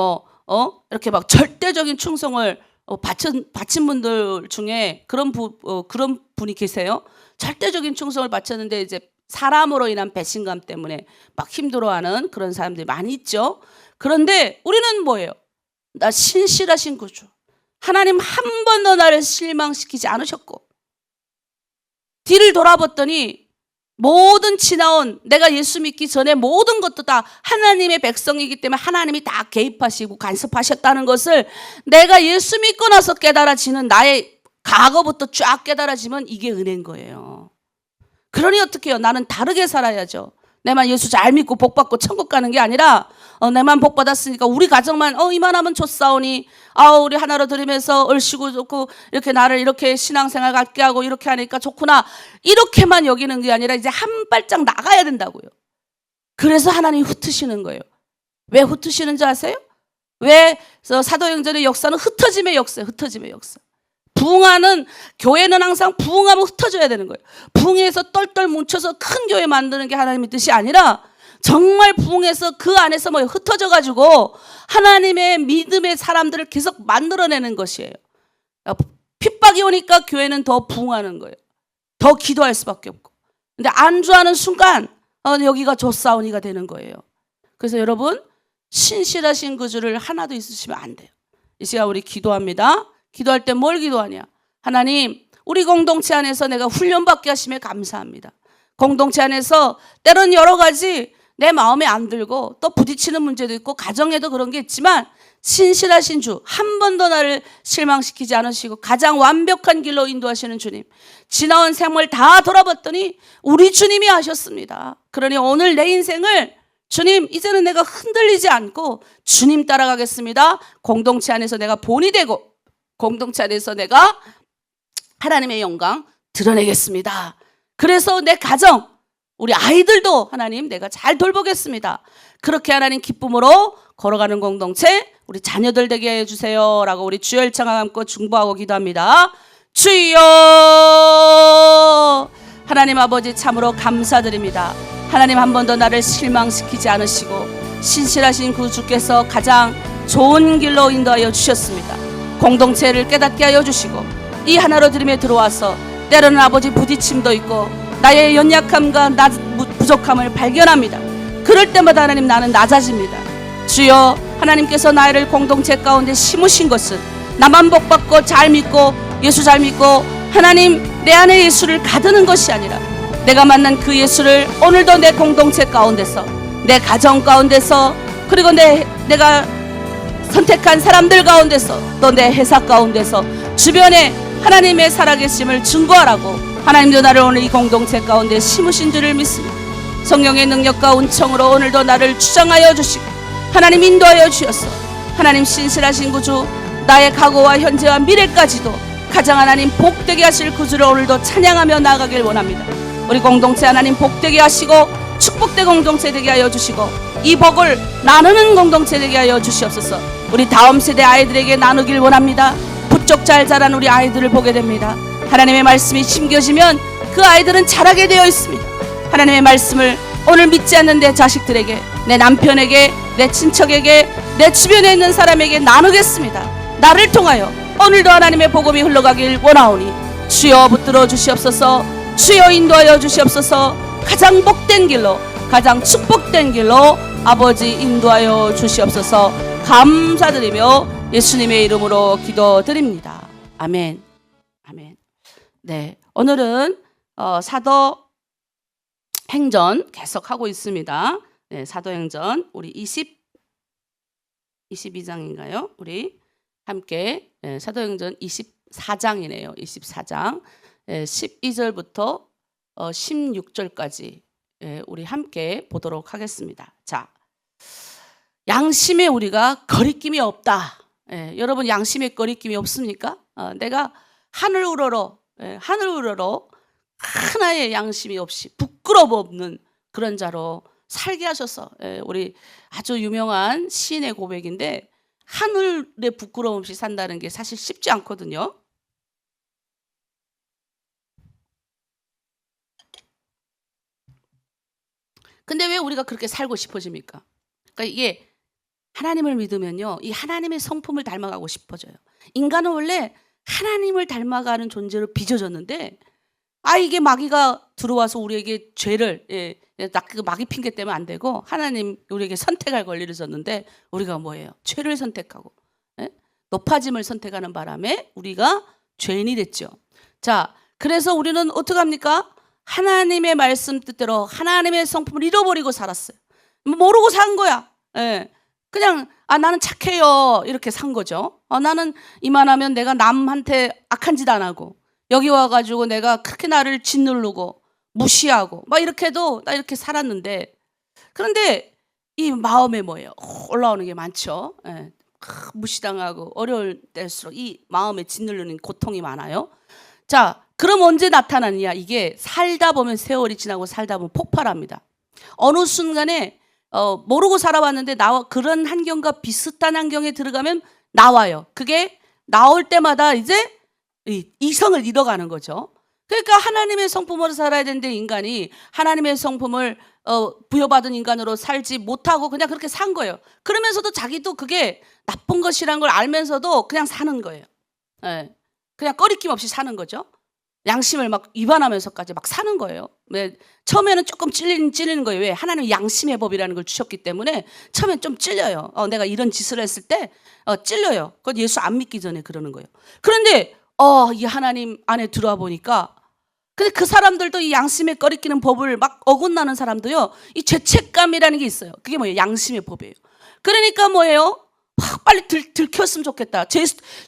이렇게 막 절대적인 충성을 바친 분들 중에 그런 분이 계세요. 절대적인 충성을 바쳤는데 이제 사람으로 인한 배신감 때문에 막 힘들어하는 그런 사람들이 많이 있죠. 그런데 우리는 뭐예요? 나 신실하신 구주. 하나님 한 번도 나를 실망시키지 않으셨고, 뒤를 돌아봤더니 모든 지나온, 내가 예수 믿기 전에 모든 것도 다 하나님의 백성이기 때문에 하나님이 다 개입하시고 간섭하셨다는 것을 내가 예수 믿고 나서 깨달아지는, 나의 과거부터 쫙 깨달아지면 이게 은혜인 거예요. 그러니 어떻게 해요? 나는 다르게 살아야죠. 내만 예수 잘 믿고 복 받고 천국 가는 게 아니라 내만 복 받았으니까 우리 가정만 이만하면 좋사오니, 우리 하나로 드리면서 얼씨구 좋고 이렇게 나를 이렇게 신앙생활 갖게 하고 이렇게 하니까 좋구나, 이렇게만 여기는 게 아니라 이제 한 발짝 나가야 된다고요. 그래서 하나님이 흩으시는 거예요. 왜 흩으시는지 아세요? 왜 사도행전의 역사는 흩어짐의 역사예요. 흩어짐의 역사. 부흥하는 교회는 항상 부흥하면 흩어져야 되는 거예요. 부흥해서 똘똘 뭉쳐서 큰 교회 만드는 게 하나님의 뜻이 아니라 정말 부흥해서 그 안에서 흩어져 가지고 하나님의 믿음의 사람들을 계속 만들어내는 것이에요. 핍박이 오니까 교회는 더 부흥하는 거예요. 더 기도할 수밖에 없고. 근데 안주하는 순간 여기가 조사오니가 되는 거예요. 그래서 여러분, 신실하신 구주를 하나도 있으시면 안 돼요. 이 시간 우리 기도합니다. 기도할 때 뭘 기도하냐? 하나님, 우리 공동체 안에서 내가 훈련받게 하심에 감사합니다. 공동체 안에서 때론 여러 가지 내 마음에 안 들고 또 부딪히는 문제도 있고 가정에도 그런 게 있지만 신실하신 주, 한 번도 나를 실망시키지 않으시고 가장 완벽한 길로 인도하시는 주님, 지나온 생활 다 돌아봤더니 우리 주님이 하셨습니다. 그러니 오늘 내 인생을 주님, 이제는 내가 흔들리지 않고 주님 따라가겠습니다. 공동체 안에서 내가 본이 되고 공동체 안에서 내가 하나님의 영광 드러내겠습니다. 그래서 내 가정, 우리 아이들도 하나님 내가 잘 돌보겠습니다. 그렇게 하나님 기쁨으로 걸어가는 공동체, 우리 자녀들 되게 해주세요 라고 우리 주여 일창 함께 중보하고 기도합니다. 주여, 하나님 아버지 참으로 감사드립니다. 하나님 한 번도 나를 실망시키지 않으시고 신실하신 그 주께서 가장 좋은 길로 인도하여 주셨습니다. 공동체를 깨닫게 하여 주시고 이 하나로 드림에 들어와서 때로는 아버지 부딪힘도 있고 나의 연약함과 부족함을 발견합니다. 그럴 때마다 하나님 나는 낮아집니다. 주여, 하나님께서 나를 공동체 가운데 심으신 것은 나만 복받고 잘 믿고 예수 잘 믿고 하나님 내 안에 예수를 가두는 것이 아니라 내가 만난 그 예수를 오늘도 내 공동체 가운데서, 내 가정 가운데서, 그리고 내가 선택한 사람들 가운데서, 또 내 회사 가운데서 주변에 하나님의 살아계심을 증거하라고 하나님도 나를 오늘 이 공동체 가운데 심으신 줄을 믿습니다. 성령의 능력과 은총으로 오늘도 나를 주장하여 주시고 하나님 인도하여 주셔서 하나님 신실하신 구주, 나의 과거와 현재와 미래까지도 가장 하나님 복되게 하실 구주를 오늘도 찬양하며 나아가길 원합니다. 우리 공동체 하나님 복되게 하시고 축복된 공동체 되게 하여 주시고 이 복을 나누는 공동체 되게 하여 주시옵소서. 우리 다음 세대 아이들에게 나누길 원합니다. 부쩍 잘 자란 우리 아이들을 보게 됩니다. 하나님의 말씀이 심겨지면 그 아이들은 자라게 되어 있습니다. 하나님의 말씀을 오늘 믿지 않는 내 자식들에게, 내 남편에게, 내 친척에게, 내 주변에 있는 사람에게 나누겠습니다. 나를 통하여 오늘도 하나님의 복음이 흘러가길 원하오니 주여 붙들어 주시옵소서. 주여 인도하여 주시옵소서. 가장 복된 길로, 가장 축복된 길로 아버지 인도하여 주시옵소서. 감사드리며 예수님의 이름으로 기도드립니다. 아멘. 아멘. 네, 오늘은 사도행전 계속하고 있습니다. 네, 사도행전 우리 22장인가요? 우리 함께 사도행전 24장이네요. 24장 12절부터 16절까지 우리 함께 보도록 하겠습니다. 자, 양심에 우리가 거리낌이 없다. 여러분 양심에 거리낌이 없습니까? 내가 하늘 우러러 하나의 양심이 없이 부끄러움 없는 그런 자로 살게 하셔서, 우리 아주 유명한 시인의 고백인데 하늘에 부끄러움 없이 산다는 게 사실 쉽지 않거든요. 근데 왜 우리가 그렇게 살고 싶어집니까? 그러니까 이게 하나님을 믿으면요, 이 하나님의 성품을 닮아가고 싶어져요. 인간은 원래 하나님을 닮아가는 존재로 빚어졌는데, 이게 마귀가 들어와서 우리에게 죄를, 그 마귀 핑계 때문에 안 되고 하나님 우리에게 선택할 권리를 줬는데 우리가 뭐예요? 죄를 선택하고 높아짐을 선택하는 바람에 우리가 죄인이 됐죠. 자, 그래서 우리는 어떻게 합니까? 하나님의 말씀 뜻대로 하나님의 성품을 잃어버리고 살았어요. 모르고 산 거야. 그냥 나는 착해요 이렇게 산 거죠. 나는 이만하면 내가 남한테 악한 짓 안 하고, 여기 와가지고 내가 그렇게 나를 짓누르고 무시하고 막 이렇게도 나 이렇게 살았는데, 그런데 이 마음에 뭐예요? 올라오는 게 많죠. 무시당하고 어려울 때일수록 이 마음에 짓누르는 고통이 많아요. 자, 그럼 언제 나타나느냐? 이게 살다 보면, 세월이 지나고 살다 보면 폭발합니다. 어느 순간에 모르고 살아왔는데 그런 환경과 비슷한 환경에 들어가면 나와요. 그게 나올 때마다 이제 이성을 잃어가는 거죠. 그러니까 하나님의 성품으로 살아야 되는데 인간이 하나님의 성품을 부여받은 인간으로 살지 못하고 그냥 그렇게 산 거예요. 그러면서도 자기도 그게 나쁜 것이란 걸 알면서도 그냥 사는 거예요. 그냥 꺼리낌 없이 사는 거죠. 양심을 막 위반하면서까지 막 사는 거예요. 처음에는 조금 찔리는 거예요. 왜? 하나님은 양심의 법이라는 걸 주셨기 때문에 처음엔 좀 찔려요. 내가 이런 짓을 했을 때 찔려요. 그건 예수 안 믿기 전에 그러는 거예요. 그런데 이 하나님 안에 들어와 보니까, 근데 그 사람들도 이 양심에 꺼리끼는 법을 막 어긋나는 사람도요, 이 죄책감이라는 게 있어요. 그게 뭐예요? 양심의 법이에요. 그러니까 뭐예요? 확 빨리 들켰으면 좋겠다.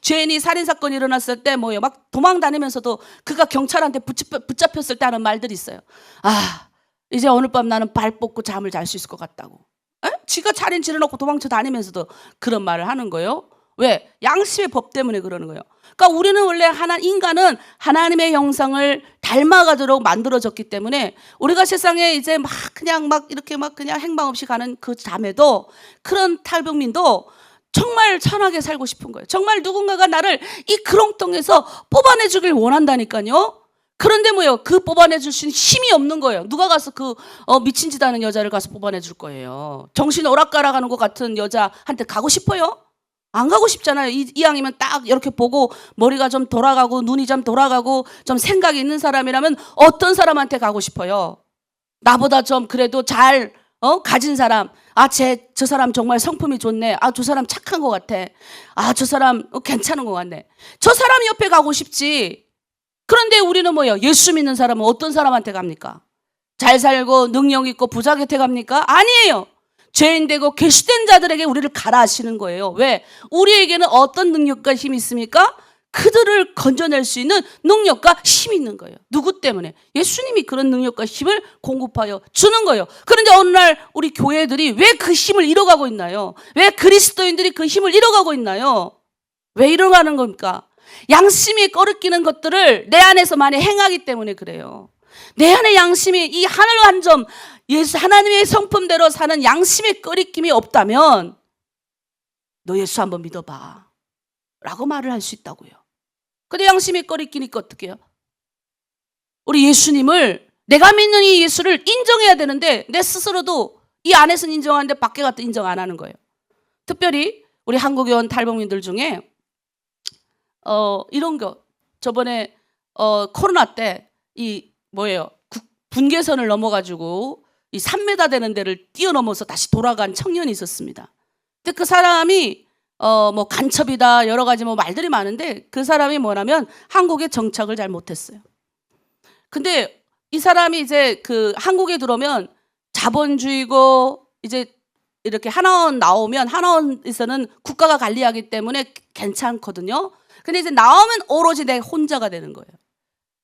죄인이 살인사건이 일어났을 때 뭐예요? 막 도망 다니면서도 그가 경찰한테 붙잡혔을 때 하는 말들이 있어요. 아, 이제 오늘 밤 나는 발 뻗고 잠을 잘 수 있을 것 같다고. 에? 지가 살인 지어놓고 도망쳐 다니면서도 그런 말을 하는 거예요. 왜? 양심의 법 때문에 그러는 거예요. 그러니까 우리는 원래 인간은 하나님의 형상을 닮아가도록 만들어졌기 때문에 우리가 세상에 이제 막 이렇게 그냥 행방 없이 가는 그 자매도 그런 탈북민도 정말 천하게 살고 싶은 거예요. 정말 누군가가 나를 이 그렁텅에서 뽑아내주길 원한다니까요. 그런데 뭐예요? 그 뽑아내줄 수 있는 힘이 없는 거예요. 누가 가서 미친 짓 하는 여자를 가서 뽑아내줄 거예요. 정신 오락가락하는 것 같은 여자한테 가고 싶어요? 안 가고 싶잖아요. 이왕이면 딱 이렇게 보고 머리가 좀 돌아가고 눈이 좀 돌아가고 좀 생각이 있는 사람이라면 어떤 사람한테 가고 싶어요? 나보다 좀 그래도 잘 가진 사람. 저 사람 정말 성품이 좋네. 저 사람 착한 것 같아. 저 사람 괜찮은 것 같네. 저 사람 옆에 가고 싶지. 그런데 우리는 뭐예요? 예수 믿는 사람은 어떤 사람한테 갑니까? 잘 살고 능력 있고 부자 곁에 갑니까? 아니에요. 죄인 되고 계시된 자들에게 우리를 가라 하시는 거예요. 왜? 우리에게는 어떤 능력과 힘이 있습니까? 그들을 건져낼 수 있는 능력과 힘이 있는 거예요. 누구 때문에? 예수님이 그런 능력과 힘을 공급하여 주는 거예요. 그런데 어느 날 우리 교회들이 왜 그 힘을 잃어가고 있나요? 왜 그리스도인들이 그 힘을 잃어가고 있나요? 왜 잃어가는 겁니까? 양심이 꺼리끼는 것들을 내 안에서 많이 행하기 때문에 그래요. 내 안에 양심이 이 하늘 한 점, 하나님의 성품대로 사는 양심의 꺼리낌이 없다면 너 예수 한번 믿어봐 라고 말을 할 수 있다고요. 근데 양심이 꺼리끼니까 어떻게 해요? 우리 예수님을, 내가 믿는 이 예수를 인정해야 되는데 내 스스로도 이 안에서는 인정하는데 밖에 가서 인정 안 하는 거예요. 특별히 우리 한국에 온 탈북민들 중에 이런 거, 저번에 코로나 때 분계선을 넘어가지고 이 3m 되는 데를 뛰어넘어서 다시 돌아간 청년이 있었습니다. 근데 그 사람이 간첩이다 여러 가지 말들이 많은데 그 사람이 뭐냐면 한국에 정착을 잘 못했어요. 근데 이 사람이 이제 한국에 들어오면 자본주의고 이제 이렇게 하나원 나오면 하나원에서는 국가가 관리하기 때문에 괜찮거든요. 근데 이제 나오면 오로지 내 혼자가 되는 거예요.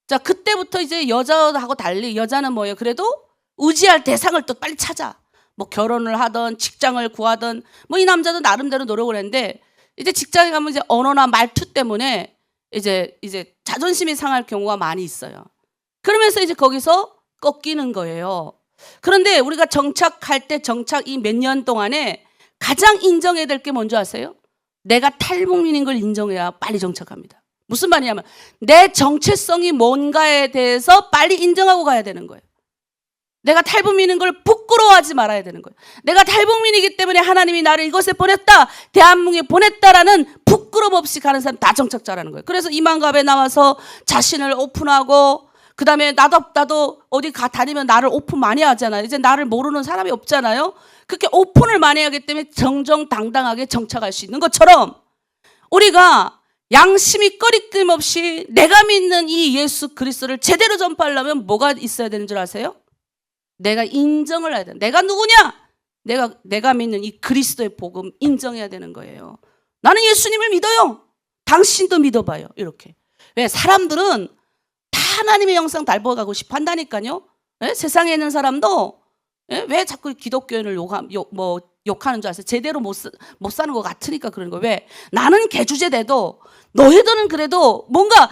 자, 그때부터 이제 여자하고 달리 여자는 뭐예요? 그래도 의지할 대상을 또 빨리 찾아. 결혼을 하든 직장을 구하든 이 남자도 나름대로 노력을 했는데 이제 직장에 가면 이제 언어나 말투 때문에 이제 자존심이 상할 경우가 많이 있어요. 그러면서 이제 거기서 꺾이는 거예요. 그런데 우리가 정착할 때 정착 이 몇 년 동안에 가장 인정해야 될 게 뭔지 아세요? 내가 탈북민인 걸 인정해야 빨리 정착합니다. 무슨 말이냐면 내 정체성이 뭔가에 대해서 빨리 인정하고 가야 되는 거예요. 내가 탈북민인 걸 부끄러워하지 말아야 되는 거예요. 내가 탈북민이기 때문에 하나님이 나를 이곳에 보냈다, 대한민국에 보냈다라는 부끄럼 없이 가는 사람 다 정착자라는 거예요. 그래서 이만갑에 나와서 자신을 오픈하고 그다음에 나도 어디 다니면 나를 오픈 많이 하잖아요. 이제 나를 모르는 사람이 없잖아요. 그렇게 오픈을 많이 하기 때문에 정정당당하게 정착할 수 있는 것처럼 우리가 양심이 꺼리낌 없이 내가 믿는 이 예수 그리스도를 제대로 전파하려면 뭐가 있어야 되는 줄 아세요? 내가 인정을 해야 돼. 내가 누구냐? 내가 믿는 이 그리스도의 복음 인정해야 되는 거예요. 나는 예수님을 믿어요. 당신도 믿어봐요. 이렇게. 왜? 사람들은 다 하나님의 형상 닮아가고 싶어 한다니까요. 예? 세상에 있는 사람도 왜 자꾸 기독교인을 욕하는 줄 아세요? 제대로 못 사는 것 같으니까 그러는 거예요. 왜? 나는 개주제 돼도 너희들은 그래도 뭔가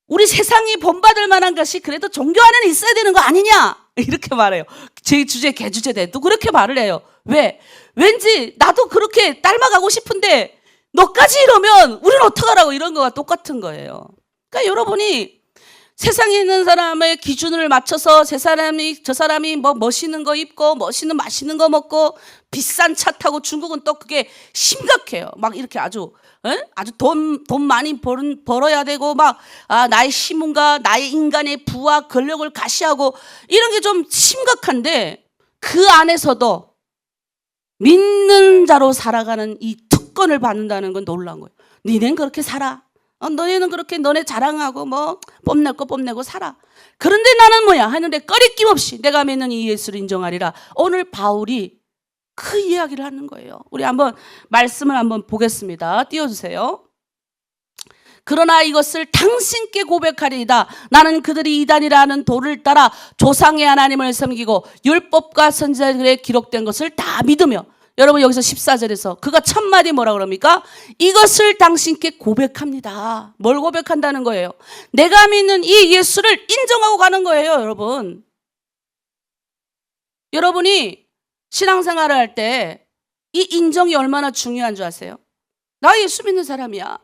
우리 세상이 본받을 만한 것이 그래도 종교 안에는 있어야 되는 거 아니냐? 이렇게 말해요. 제 주제 개주제 돼도 그렇게 말을 해요. 왜? 왠지 나도 그렇게 닮아가고 싶은데 너까지 이러면 우리는 어떡하라고 이런 거가 똑같은 거예요. 그러니까 여러분이 세상에 있는 사람의 기준을 맞춰서 저 사람이 멋있는 거 입고 맛있는 거 먹고 비싼 차 타고 중국은 또 그게 심각해요. 막 이렇게 아주 돈 많이 벌어야 되고 나의 신분과 나의 인간의 부와 권력을 가시하고 이런 게 좀 심각한데 그 안에서도 믿는 자로 살아가는 이 특권을 받는다는 건 놀라운 거예요. 니넨 그렇게 살아. 너네는 그렇게 너네 자랑하고 뽐낼 거 뽐내고 살아. 그런데 나는 뭐야 하는데 꺼리낌 없이 내가 믿는 이 예수를 인정하리라. 오늘 바울이 그 이야기를 하는 거예요. 우리 한번 말씀을 한번 보겠습니다. 띄워주세요. 그러나 이것을 당신께 고백하리이다. 나는 그들이 이단이라 하는 도를 따라 조상의 하나님을 섬기고 율법과 선지자들에 기록된 것을 다 믿으며, 여러분 여기서 14절에서 그가 첫 마디 뭐라 그럽니까? 이것을 당신께 고백합니다. 뭘 고백한다는 거예요? 내가 믿는 이 예수를 인정하고 가는 거예요, 여러분. 여러분이 신앙생활을 할 때 이 인정이 얼마나 중요한 줄 아세요? 나 예수 믿는 사람이야.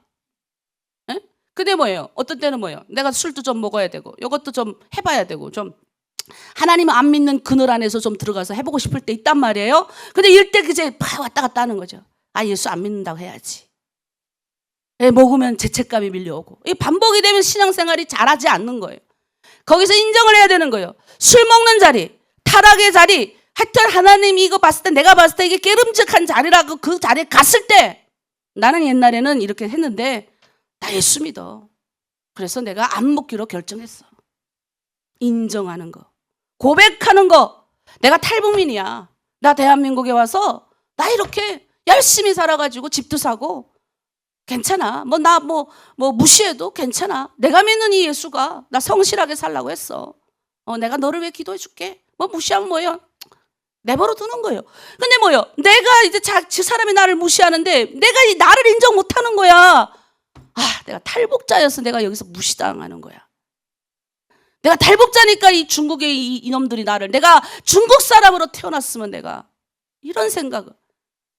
에? 근데 뭐예요? 어떤 때는 뭐예요? 내가 술도 좀 먹어야 되고 이것도 좀 해봐야 되고 좀 하나님 안 믿는 그늘 안에서 좀 들어가서 해보고 싶을 때 있단 말이에요. 근데 이럴 때 이제 왔다 갔다 하는 거죠. 아, 예수 안 믿는다고 해야지. 먹으면 죄책감이 밀려오고. 이 반복이 되면 신앙생활이 잘하지 않는 거예요. 거기서 인정을 해야 되는 거예요. 술 먹는 자리, 타락의 자리, 하여튼 하나님이 이거 봤을 때, 내가 봤을 때 이게 깨름직한 자리라고 그 자리에 갔을 때, 나는 옛날에는 이렇게 했는데 나 예수 믿어. 그래서 내가 안 먹기로 결정했어. 인정하는 거, 고백하는 거. 내가 탈북민이야. 나 대한민국에 와서 나 이렇게 열심히 살아가지고 집도 사고 괜찮아. 나 무시해도 괜찮아. 내가 믿는 이 예수가 나 성실하게 살라고 했어. 내가 너를 위해 기도해 줄게. 무시하면 뭐예요? 내버려 두는 거예요. 근데 뭐예요? 내가 이제 저 사람이 나를 무시하는데 내가 나를 인정 못하는 거야. 아, 내가 탈북자여서 내가 여기서 무시당하는 거야. 내가 탈북자니까 이 중국의 이놈들이 내가 중국 사람으로 태어났으면 내가 이런 생각을.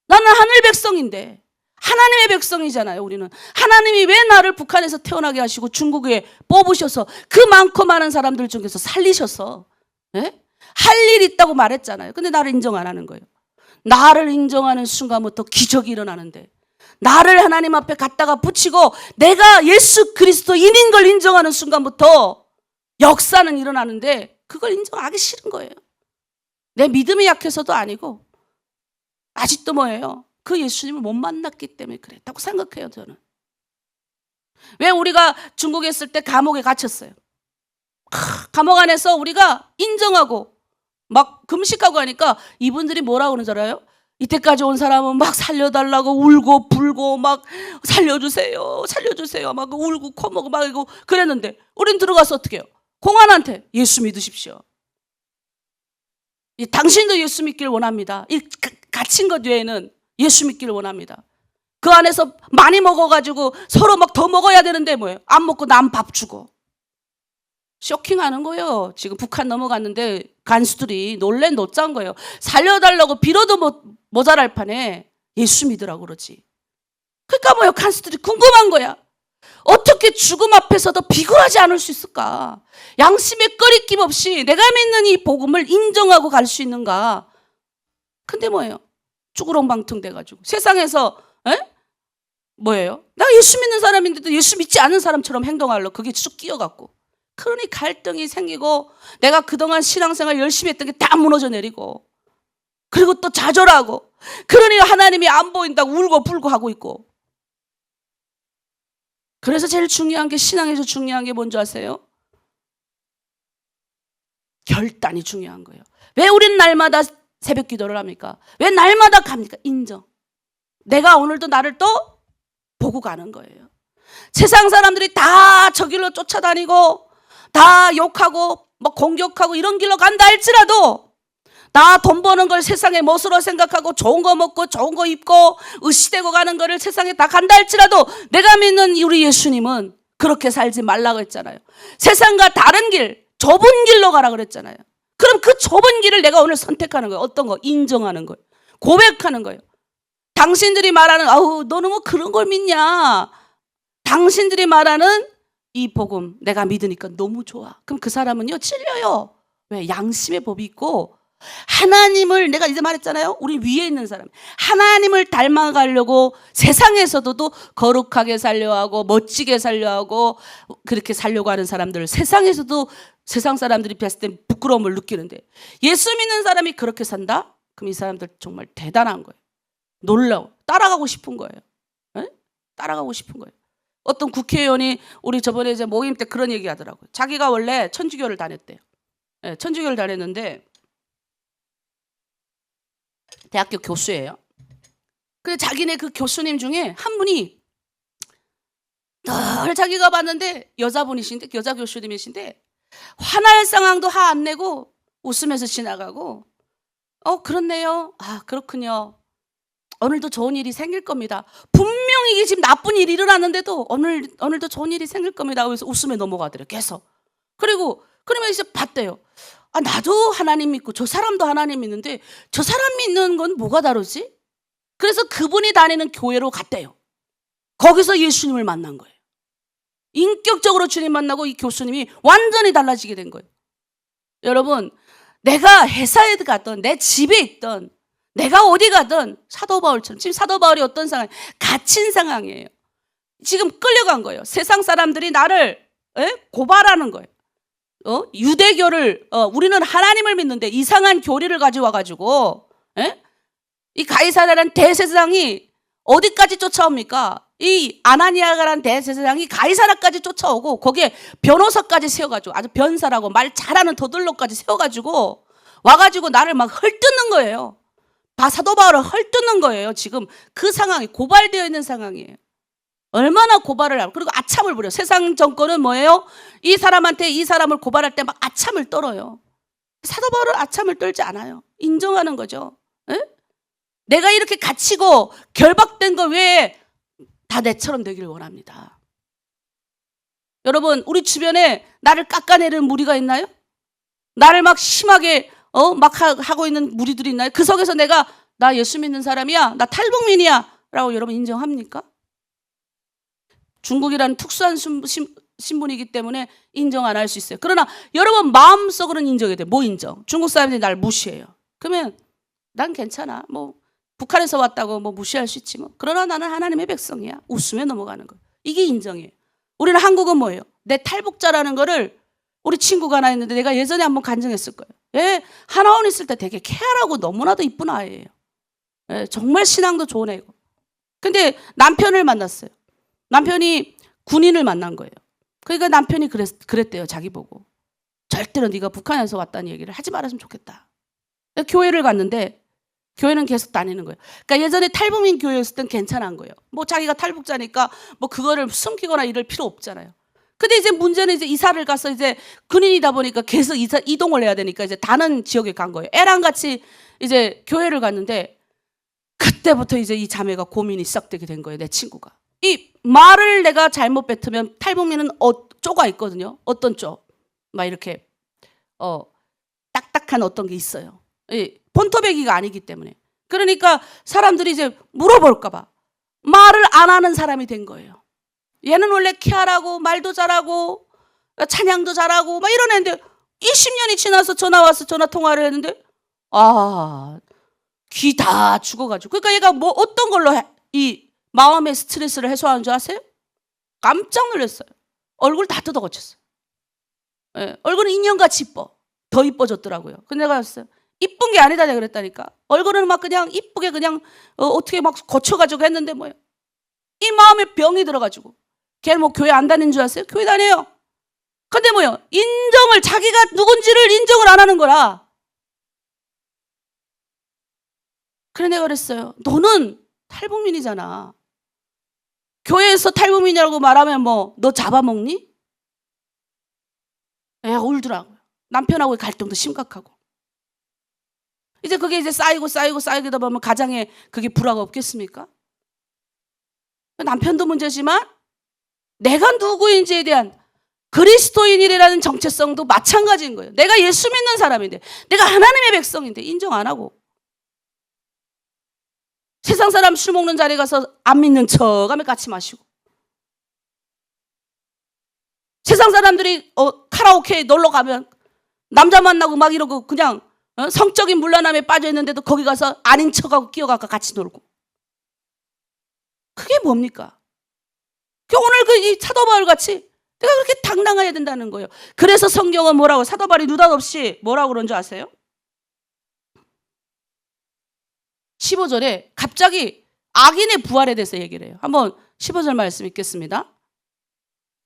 나는 하늘 백성인데 하나님의 백성이잖아요. 우리는 하나님이 왜 나를 북한에서 태어나게 하시고 중국에 뽑으셔서 그 많고 많은 사람들 중에서 살리셔서 할 일 있다고 말했잖아요. 근데 나를 인정 안 하는 거예요. 나를 인정하는 순간부터 기적이 일어나는데, 나를 하나님 앞에 갖다가 붙이고 내가 예수 그리스도인인 걸 인정하는 순간부터 역사는 일어나는데 그걸 인정하기 싫은 거예요. 내 믿음이 약해서도 아니고 아직도 뭐예요? 그 예수님을 못 만났기 때문에 그랬다고 생각해요, 저는. 왜 우리가 중국에 있을 때 감옥에 갇혔어요? 감옥 안에서 우리가 인정하고 막 금식하고 하니까 이분들이 뭐라고 그러는 줄 알아요? 이때까지 온 사람은 막 살려달라고 울고 불고 막 살려주세요, 살려주세요 막 울고 코먹고 막 이거 그랬는데 우린 들어가서 어떻게 해요? 공안한테 예수 믿으십시오. 당신도 예수 믿기를 원합니다. 이 갇힌 것 외에는 예수 믿기를 원합니다. 그 안에서 많이 먹어가지고 서로 막 더 먹어야 되는데 뭐예요? 안 먹고 남 밥 주고. 쇼킹하는 거예요. 지금 북한 넘어갔는데 간수들이 놀랜 노짠 거예요. 살려달라고 빌어도 모자랄 판에 예수 믿으라고 그러지. 그러니까 뭐예요? 간수들이 궁금한 거야. 어떻게 죽음 앞에서도 비굴하지 않을 수 있을까? 양심에 꺼리낌 없이 내가 믿는 이 복음을 인정하고 갈 수 있는가? 근데 뭐예요? 쭈구렁방통 돼가지고 세상에서 뭐예요? 나 예수 믿는 사람인데도 예수 믿지 않는 사람처럼 행동하려 그게 쭉 끼어갖고 그러니 갈등이 생기고 내가 그동안 신앙생활 열심히 했던 게 다 무너져 내리고 그리고 또 좌절하고 그러니 하나님이 안 보인다고 울고 불고 하고 있고. 그래서 제일 중요한 게 신앙에서 중요한 게 뭔지 아세요? 결단이 중요한 거예요. 왜 우린 날마다 새벽 기도를 합니까? 왜 날마다 갑니까? 인정. 내가 오늘도 나를 또 보고 가는 거예요. 세상 사람들이 다 저 길로 쫓아다니고 다 욕하고 공격하고 이런 길로 간다 할지라도 나 돈 버는 걸 세상의 멋으로 생각하고 좋은 거 먹고 좋은 거 입고 의시되고 가는 거를 세상에 다 간다 할지라도 내가 믿는 우리 예수님은 그렇게 살지 말라고 했잖아요. 세상과 다른 길, 좁은 길로 가라 그랬잖아요. 그럼 그 좁은 길을 내가 오늘 선택하는 거예요. 어떤 거? 인정하는 거예요. 고백하는 거예요. 당신들이 말하는 아우 너는 뭐 그런 걸 믿냐? 당신들이 말하는 이 복음 내가 믿으니까 너무 좋아. 그럼 그 사람은요 찔려요. 왜? 양심의 법이 있고 하나님을 내가 이제 말했잖아요. 우리 위에 있는 사람 하나님을 닮아가려고 세상에서도 거룩하게 살려 하고 멋지게 살려 하고 그렇게 살려고 하는 사람들 세상에서도 세상 사람들이 봤을 때 부끄러움을 느끼는데 예수 믿는 사람이 그렇게 산다? 그럼 이 사람들 정말 대단한 거예요. 놀라워. 따라가고 싶은 거예요. 에? 따라가고 싶은 거예요. 어떤 국회의원이 우리 저번에 이제 모임 때 그런 얘기 하더라고요. 자기가 원래 천주교를 다녔대요. 네, 천주교를 다녔는데 대학교 교수예요. 근데 자기네 그 교수님 중에 한 분이 늘 자기가 봤는데 여자분이신데, 여자 교수님이신데 화날 상황도 화 안 내고 웃으면서 지나가고, 그렇네요. 아, 그렇군요. 오늘도 좋은 일이 생길 겁니다. 분명히 이게 지금 나쁜 일이 일어났는데도 오늘도 좋은 일이 생길 겁니다. 그래서 웃으며 넘어가더래요. 계속. 그러면 이제 봤대요. 아, 나도 하나님 믿고 저 사람도 하나님 믿는데 저 사람 믿는 건 뭐가 다르지? 그래서 그분이 다니는 교회로 갔대요. 거기서 예수님을 만난 거예요. 인격적으로 주님 만나고 이 교수님이 완전히 달라지게 된 거예요. 여러분, 내가 회사에 가든 내 집에 있든 내가 어디 가든 사도 바울처럼, 지금 사도 바울이 어떤 상황? 갇힌 상황이에요. 지금 끌려간 거예요. 세상 사람들이 나를 고발하는 거예요. 유대교를 우리는 하나님을 믿는데 이상한 교리를 가지고 와가지고 이 가이사랴라는 대제사장이 어디까지 쫓아옵니까? 이 아나니아라는 대제사장이 가이사랴까지 쫓아오고 거기에 변호사까지 세워가지고 아주 변사라고 말 잘하는 더들로까지 세워가지고 와가지고 나를 막 헐뜯는 거예요. 사도 바울을 헐뜯는 거예요. 지금 그 상황이 고발되어 있는 상황이에요. 얼마나 고발을 하고, 그리고 아참을 부려. 세상 정권은 뭐예요? 이 사람한테 이 사람을 고발할 때 막 아참을 떨어요. 사도 바울은 아참을 떨지 않아요. 인정하는 거죠. 내가 이렇게 갇히고 결박된 거 외에 다 내처럼 되길 원합니다. 여러분, 우리 주변에 나를 깎아내리는 무리가 있나요? 나를 막 심하게 막 하고 있는 무리들이 있나요? 그 속에서 나 예수 믿는 사람이야, 나 탈북민이야 라고 여러분 인정합니까? 중국이라는 특수한 신분이기 때문에 인정 안 할 수 있어요. 그러나 여러분 마음속으로는 인정해야 돼요. 뭐 인정? 중국 사람들이 날 무시해요. 그러면 난 괜찮아. 뭐 북한에서 왔다고 뭐 무시할 수 있지 뭐. 그러나 나는 하나님의 백성이야. 웃으며 넘어가는 거. 이게 인정이에요. 우리는 한국은 뭐예요? 내 탈북자라는 거를 우리 친구가 하나 있는데 내가 예전에 한번 간증했을 거예요. 하나원 있을 때 되게 케어하고 너무나도 이쁜 아이예요. 정말 신앙도 좋은 애고. 근데 남편을 만났어요. 남편이 군인을 만난 거예요. 그러니까 남편이 그랬대요. 자기 보고. 절대로 네가 북한에서 왔다는 얘기를 하지 말았으면 좋겠다. 교회를 갔는데 교회는 계속 다니는 거예요. 그러니까 예전에 탈북민 교회였을 땐 괜찮은 거예요. 뭐 자기가 탈북자니까 뭐 그거를 숨기거나 이럴 필요 없잖아요. 근데 이제 문제는 이제 이사를 가서 이제 군인이다 보니까 계속 이동을 해야 되니까 이제 다른 지역에 간 거예요. 애랑 같이 이제 교회를 갔는데 그때부터 이제 이 자매가 고민이 시작되게 된 거예요. 내 친구가. 이 말을 내가 잘못 뱉으면 탈북민은 쪼가 있거든요. 어떤 쪼? 막 이렇게 딱딱한 어떤 게 있어요. 본토배기가 아니기 때문에. 그러니까 사람들이 이제 물어볼까 봐 말을 안 하는 사람이 된 거예요. 얘는 원래 키하라고 말도 잘하고 찬양도 잘하고 막 이런 애인데 20년이 지나서 전화 와서 전화 통화를 했는데 귀 다 죽어가지고. 그러니까 얘가 뭐 어떤 걸로 이 마음의 스트레스를 해소하는 줄 아세요? 깜짝 놀랐어요. 얼굴 다 뜯어 고쳤어요. 얼굴은 인형같이 이뻐. 더 이뻐졌더라고요. 근데 내가 봤어요. 이쁜 게 아니다 내가 그랬다니까. 얼굴은 막 그냥 이쁘게 그냥 어떻게 막 고쳐가지고 했는데 뭐예요? 이 마음에 병이 들어가지고. 걔는 뭐 교회 안 다니는 줄 아세요? 교회 다녀요. 근데 뭐예요? 자기가 누군지를 인정을 안 하는 거라. 그래 내가 그랬어요. 너는 탈북민이잖아. 교회에서 탈북민이라고 말하면 뭐 너 잡아먹니? 애가 울더라고요. 남편하고의 갈등도 심각하고. 이제 그게 이제 쌓이다 보면 가정에 그게 불화가 없겠습니까? 남편도 문제지만 내가 누구인지에 대한 그리스도인이라는 정체성도 마찬가지인 거예요. 내가 예수 믿는 사람인데, 내가 하나님의 백성인데 인정 안 하고 세상 사람 술 먹는 자리에 가서 안 믿는 척하면 같이 마시고, 세상 사람들이 카라오케에 놀러 가면 남자 만나고 막 이러고 그냥 성적인 문란함에 빠져 있는데도 거기 가서 아닌 척하고 끼어가서 같이 놀고. 그게 뭡니까? 오늘 이 사도 바울 같이 내가 그렇게 당당해야 된다는 거예요. 그래서 성경은 뭐라고, 사도 바울이 느닷없이 뭐라고 그런 줄 아세요? 15절에 갑자기 악인의 부활에 대해서 얘기를 해요. 한번 15절 말씀 읽겠습니다.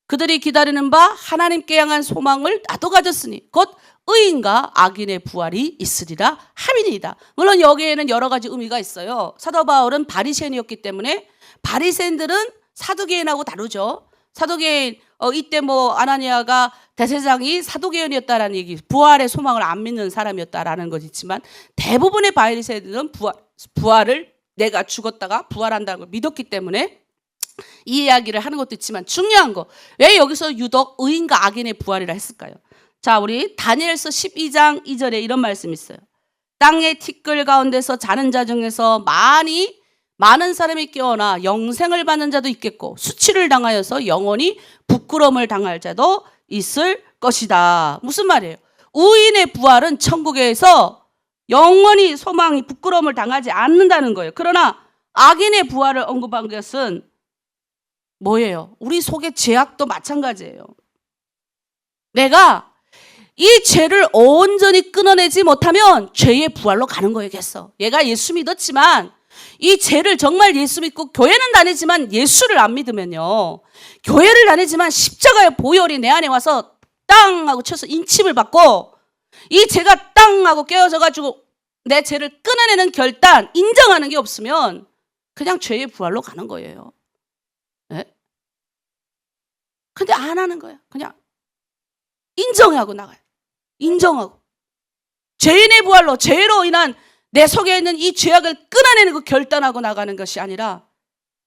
그들이 기다리는 바 하나님께 향한 소망을 나도 가졌으니 곧 의인과 악인의 부활이 있으리라 함이니이다. 물론 여기에는 여러 가지 의미가 있어요. 사도 바울은 바리새인이었기 때문에 바리새인들은 사두개인하고 다르죠. 사두개인 이때 뭐 아나니아가 대제사장이 사두개인이었다라는 얘기, 부활의 소망을 안 믿는 사람이었다라는 것이 있지만 대부분의 바리새인들은 부활을 내가 죽었다가 부활한다는 걸 믿었기 때문에 이 이야기를 하는 것도 있지만 중요한 거, 왜 여기서 유독 의인과 악인의 부활이라 했을까요? 자, 우리 다니엘서 12장 2절에 이런 말씀이 있어요. 땅의 티끌 가운데서 자는 자 중에서 많은 사람이 깨어나 영생을 받는 자도 있겠고 수치를 당하여서 영원히 부끄러움을 당할 자도 있을 것이다. 무슨 말이에요? 의인의 부활은 천국에서 영원히 소망이 부끄러움을 당하지 않는다는 거예요. 그러나 악인의 부활을 언급한 것은 뭐예요? 우리 속의 죄악도 마찬가지예요. 내가 이 죄를 온전히 끊어내지 못하면 죄의 부활로 가는 거겠어. 얘가 예수 믿었지만 이 죄를 정말 예수 믿고 교회는 다니지만 예수를 안 믿으면요, 교회를 다니지만 십자가의 보혈이 내 안에 와서 땅 하고 쳐서 인침을 받고 이 죄가 땅 하고 깨어져 가지고 내 죄를 끊어내는 결단, 인정하는 게 없으면 그냥 죄의 부활로 가는 거예요. 네? 근데 안 하는 거야. 그냥 인정하고 나가요. 인정하고 죄인의 부활로, 죄로 인한 내 속에 있는 이 죄악을 끊어내는 거 결단하고 나가는 것이 아니라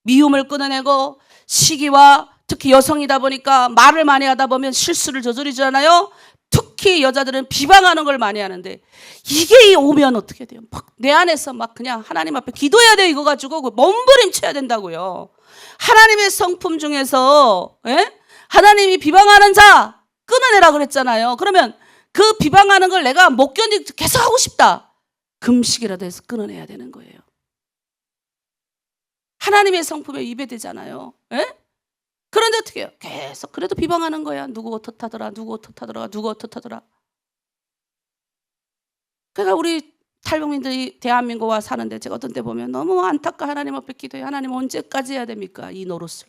미움을 끊어내고, 시기와 특히 여성이다 보니까 말을 많이 하다 보면 실수를 저지르잖아요. 특히 여자들은 비방하는 걸 많이 하는데 이게 오면 어떻게 돼요? 막 내 안에서 막 그냥 하나님 앞에 기도해야 돼, 이거 가지고 몸부림쳐야 된다고요. 하나님의 성품 중에서 하나님이 비방하는 자 끊어내라 그랬잖아요. 그러면 그 비방하는 걸 내가 못 견디고 계속 하고 싶다. 금식이라도 해서 끊어내야 되는 거예요. 하나님의 성품에 위배되잖아요. 그런데 어떻게 해요? 계속 그래도 비방하는 거야. 누구 어떻다더라, 누구 어떻다더라, 누구 어떻다더라. 그러니까 우리 탈북민들이 대한민국와 사는데 제가 어떤 때 보면 너무 안타까 하나님 앞에 기도해. 하나님 언제까지 해야 됩니까? 이 노릇을.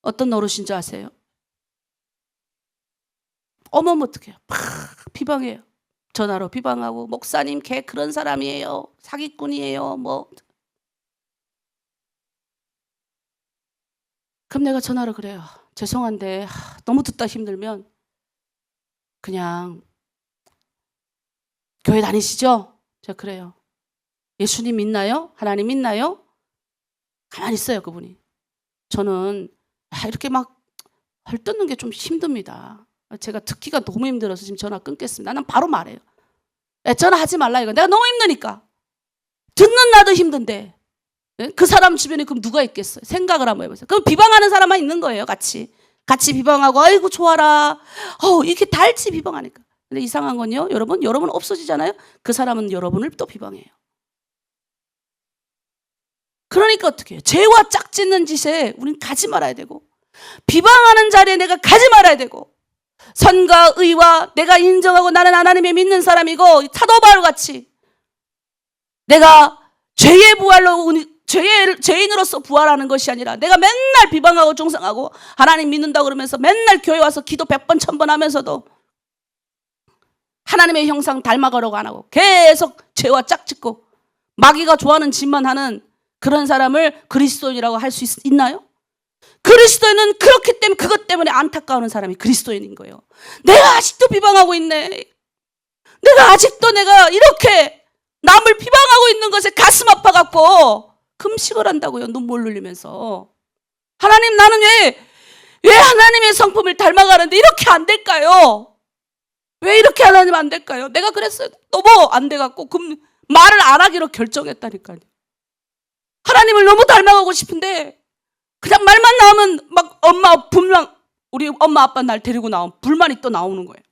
어떤 노릇인 줄 아세요? 어머면 어떡해요? 막 비방해요. 전화로 비방하고, 목사님 걔 그런 사람이에요, 사기꾼이에요, 뭐. 그럼 내가 전화로 그래요. 죄송한데 너무 듣다 힘들면 그냥 교회 다니시죠? 제가 그래요. 예수님 믿나요? 하나님 믿나요? 가만히 있어요, 그분이. 저는 이렇게 막 헐뜯는 게 좀 힘듭니다. 제가 듣기가 너무 힘들어서 지금 전화 끊겠습니다. 나는 바로 말해요. 전화하지 말라 이거. 내가 너무 힘드니까. 듣는 나도 힘든데 그 사람 주변에 그럼 누가 있겠어요? 생각을 한번 해보세요. 그럼 비방하는 사람만 있는 거예요. 같이 비방하고, 아이고 좋아라, 이렇게 달치 비방하니까. 근데 이상한 건요, 여러분 없어지잖아요. 그 사람은 여러분을 또 비방해요. 그러니까 어떻게 해요? 죄와 짝짓는 짓에 우린 가지 말아야 되고, 비방하는 자리에 내가 가지 말아야 되고, 선과 의와 내가 인정하고 나는 하나님의 믿는 사람이고, 사도 바울 같이 내가 죄의 부활로 죄인으로서 부활하는 것이 아니라 내가 맨날 비방하고 중상하고 하나님 믿는다고 그러면서 맨날 교회 와서 기도 100번 1000번 하면서도 하나님의 형상 닮아가려고 안 하고 계속 죄와 짝짓고 마귀가 좋아하는 짓만 하는 그런 사람을 그리스도인이라고 할 수 있나요? 그리스도인은 그렇기 때문에, 그것 때문에 안타까워하는 사람이 그리스도인인 거예요. 내가 아직도 비방하고 있네. 내가 아직도 내가 이렇게 남을 비방하고 있는 것에 가슴 아파갖고 금식을 한다고요. 눈물 흘리면서. 하나님, 나는 왜 하나님의 성품을 닮아가는데 이렇게 안 될까요? 왜 이렇게 하나님 안 될까요? 내가 그랬어요. 너무 안 돼갖고 말을 안 하기로 결정했다니까요. 하나님을 너무 닮아가고 싶은데 그냥 말만 나오면 막 우리 엄마 아빠 날 데리고 나오면 불만이 또 나오는 거예요.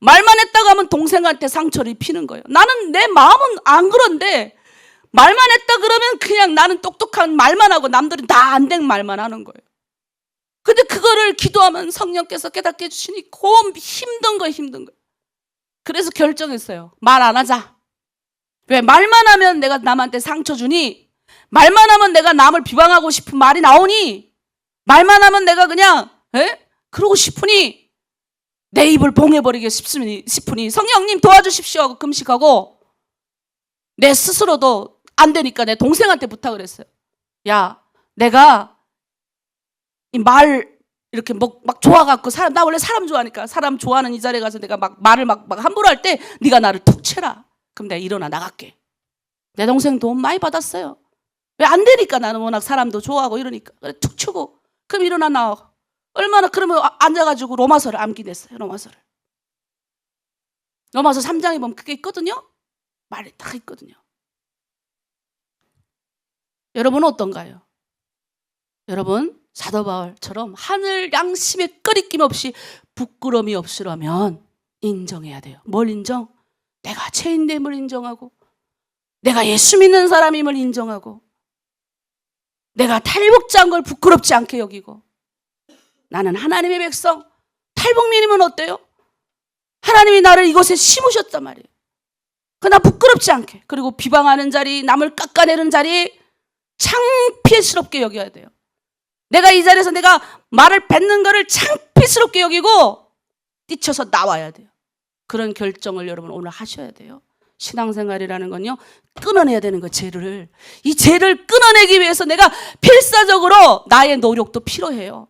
말만 했다가 하면 동생한테 상처를 입히는 거예요. 나는 내 마음은 안 그런데 말만 했다 그러면 그냥 나는 똑똑한 말만 하고 남들은 다 안 된 말만 하는 거예요. 근데 그거를 기도하면 성령께서 깨닫게 해주시니 힘든 거예요. 그래서 결정했어요. 말 안 하자. 왜? 말만 하면 내가 남한테 상처 주니, 말만 하면 내가 남을 비방하고 싶은 말이 나오니, 말만 하면 내가 그냥 그러고 싶으니 내 입을 봉해버리게 싶으니 성령님 도와주십시오 하고 금식하고 내 스스로도 안 되니까 내 동생한테 부탁을 했어요. 야, 내가 이 말 이렇게 막 좋아갖고 나 원래 사람 좋아하니까 사람 좋아하는 이 자리에 가서 내가 막 말을 막 함부로 할 때 네가 나를 툭 쳐라. 그럼 내가 일어나 나갈게. 내 동생 도움 많이 받았어요. 왜 안 되니까 나는 워낙 사람도 좋아하고 이러니까 그래 툭 치고 그럼 일어나 나와. 얼마나 그러면 앉아가지고 로마서를 암기 냈어요. 로마서 3장에 보면 그게 있거든요. 말이 딱 있거든요. 여러분은 어떤가요? 여러분 사도 바울처럼 하늘 양심에 끄리낌 없이 부끄러움이 없으려면 인정해야 돼요. 뭘 인정? 내가 죄인됨을 인정하고 내가 예수 믿는 사람임을 인정하고 내가 탈북자인 걸 부끄럽지 않게 여기고 나는 하나님의 백성 탈북민이면 어때요? 하나님이 나를 이곳에 심으셨단 말이에요. 그러나 부끄럽지 않게 그리고 비방하는 자리 남을 깎아내는 자리 창피스럽게 여겨야 돼요. 내가 이 자리에서 내가 말을 뱉는 거를 창피스럽게 여기고 뛰쳐서 나와야 돼요. 그런 결정을 여러분 오늘 하셔야 돼요. 신앙생활이라는 건요 끊어내야 되는 거예요. 죄를. 이 죄를 끊어내기 위해서 내가 필사적으로 나의 노력도 필요해요.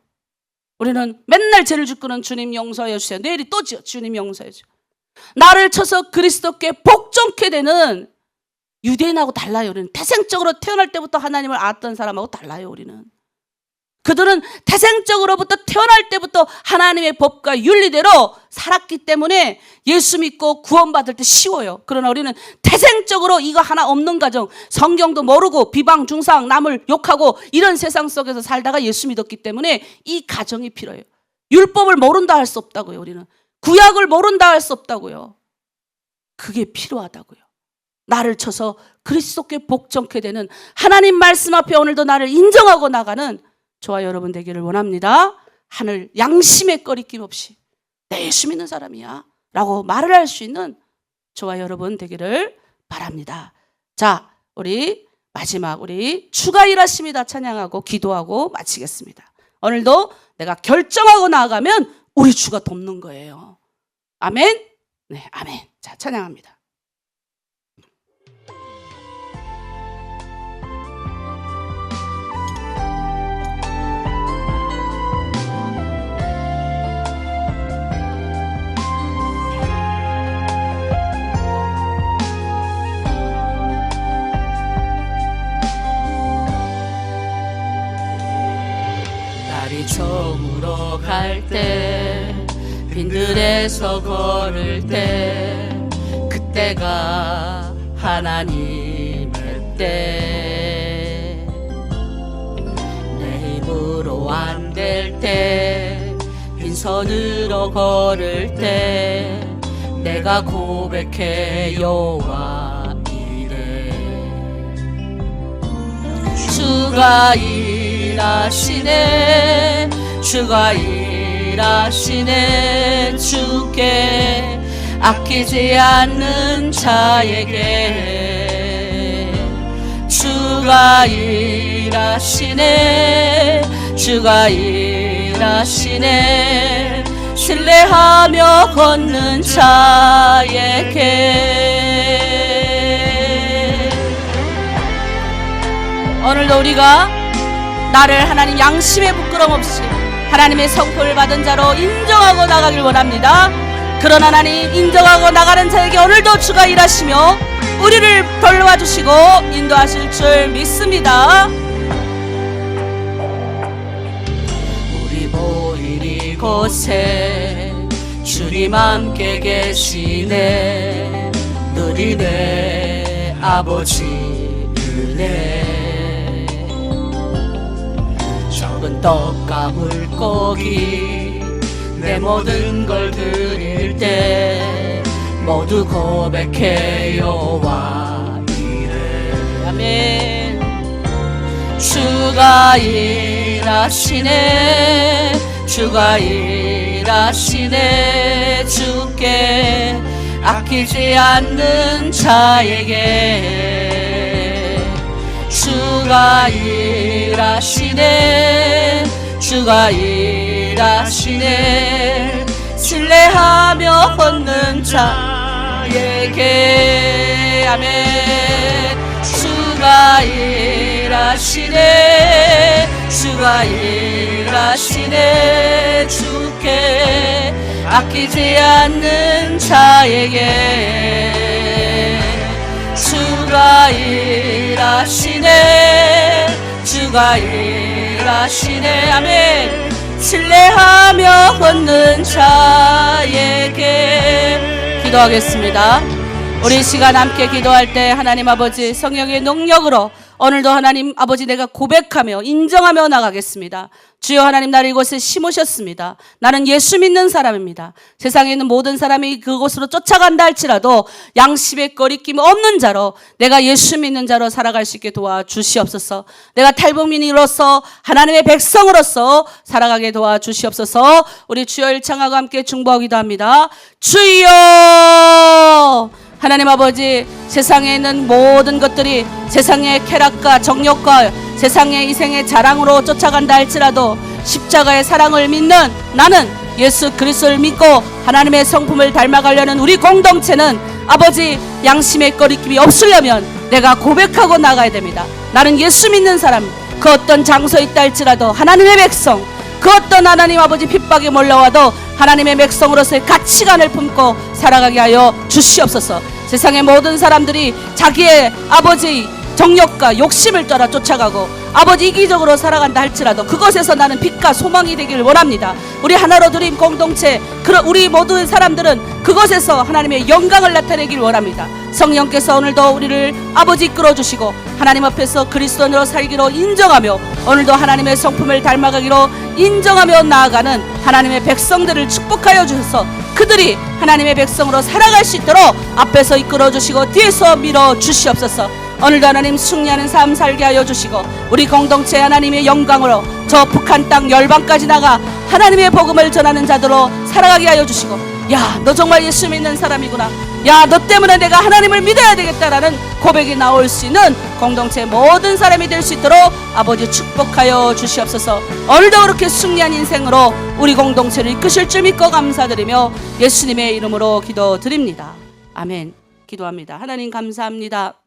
우리는 맨날 죄를 짓고는 주님 용서해 주세요. 내일이 또 지어 주님 용서해 주세요. 나를 쳐서 그리스도께 복종케 되는 유대인하고 달라요. 우리는 태생적으로 태어날 때부터 하나님을 알았던 사람하고 달라요. 우리는 그들은 태생적으로부터 태어날 때부터 하나님의 법과 윤리대로 살았기 때문에 예수 믿고 구원받을 때 쉬워요. 그러나 우리는 태생적으로 이거 하나 없는 가정, 성경도 모르고 비방, 중상, 남을 욕하고 이런 세상 속에서 살다가 예수 믿었기 때문에 이 가정이 필요해요. 율법을 모른다 할 수 없다고요. 우리는 구약을 모른다 할 수 없다고요. 그게 필요하다고요. 나를 쳐서 그리스도께 복종케 되는 하나님 말씀 앞에 오늘도 나를 인정하고 나가는 저와 여러분 되기를 원합니다. 하늘 양심에 꺼리낌 없이 내 예수 믿는 사람이야 라고 말을 할 수 있는 저와 여러분 되기를 바랍니다. 자, 우리 마지막 우리 주가 일하십니다 찬양하고 기도하고 마치겠습니다. 오늘도 내가 결정하고 나아가면 우리 주가 돕는 거예요. 아멘. 네, 아멘. 자, 찬양합니다. 날이 저물어 갈 때 빈들에서 걸을 때 그때가 하나님의 때 내 힘으로 안 될 때 빈손으로 걸을 때 내가 고백해 여호와 이래 주가 일하시네 주가 일하시네 주께 아끼지 않는 자에게 주가 일하시네 주가 일하시네 신뢰하며 걷는 자에게 오늘도 우리가 나를 하나님 양심의 부끄럼 없이 하나님의 성품을 받은 자로 인정하고 나가길 원합니다. 그런 하나님 인정하고 나가는 자에게 오늘도 주가 일하시며 우리를 돌봐 주시고 인도하실 줄 믿습니다. 우리 모인 이곳에 주님 함께 계시네 누리네 아버지 은혜 적은 떡과 물고기 내 모든 걸 드릴 때 모두 고백해 여호와 이래 아멘 주가 일하시네 주가 일하시네 주께 아끼지 않는 자에게 주가 일하시네 주가 일하시네 신뢰하 자에게 아멘. 주가 일하시네 주가 일하시네 주께 아끼지 않는 자에게 주가 일하시네 주가 일하시네 아멘. 신뢰하며 걷는 자에게 기도하겠습니다. 우리 시간 함께 기도할 때 하나님 아버지 성령의 능력으로 오늘도 하나님 아버지 내가 고백하며 인정하며 나가겠습니다. 주여 하나님 나를 이곳에 심으셨습니다. 나는 예수 믿는 사람입니다. 세상에 있는 모든 사람이 그곳으로 쫓아간다 할지라도 양심의 거리낌 없는 자로 내가 예수 믿는 자로 살아갈 수 있게 도와주시옵소서. 내가 탈북민으로서 하나님의 백성으로서 살아가게 도와주시옵소서. 우리 주여 일창하고 함께 중보하기도 합니다. 주여 하나님 아버지 세상에 있는 모든 것들이 세상의 쾌락과 정욕과 세상의 이생의 자랑으로 쫓아간다 할지라도 십자가의 사랑을 믿는 나는 예수 그리스도를 믿고 하나님의 성품을 닮아가려는 우리 공동체는 아버지 양심의 거리낌이 없으려면 내가 고백하고 나가야 됩니다. 나는 예수 믿는 사람 그 어떤 장소에 있다 할지라도 하나님의 백성 그 어떤 하나님 아버지 핍박이 몰려와도 하나님의 백성으로서의 가치관을 품고 살아가게 하여 주시옵소서. 세상의 모든 사람들이 자기의 아버지 정욕과 욕심을 따라 쫓아가고 아버지 이기적으로 살아간다 할지라도 그것에서 나는 빛과 소망이 되기를 원합니다. 우리 하나로 드림 공동체 우리 모든 사람들은 그것에서 하나님의 영광을 나타내기를 원합니다. 성령께서 오늘도 우리를 아버지 이끌어주시고 하나님 앞에서 그리스도인으로 살기로 인정하며 오늘도 하나님의 성품을 닮아가기로 인정하며 나아가는 하나님의 백성들을 축복하여 주셔서 그들이 하나님의 백성으로 살아갈 수 있도록 앞에서 이끌어주시고 뒤에서 밀어주시옵소서. 오늘도 하나님 승리하는 삶 살게 하여 주시고 우리 공동체 하나님의 영광으로 저 북한 땅 열방까지 나가 하나님의 복음을 전하는 자들로 살아가게 하여 주시고 야, 너 정말 예수 믿는 사람이구나. 야, 너 때문에 내가 하나님을 믿어야 되겠다라는 고백이 나올 수 있는 공동체 모든 사람이 될 수 있도록 아버지 축복하여 주시옵소서. 오늘도 그렇게 승리한 인생으로 우리 공동체를 이끄실 줄 믿고 감사드리며 예수님의 이름으로 기도드립니다. 아멘. 기도합니다. 하나님 감사합니다.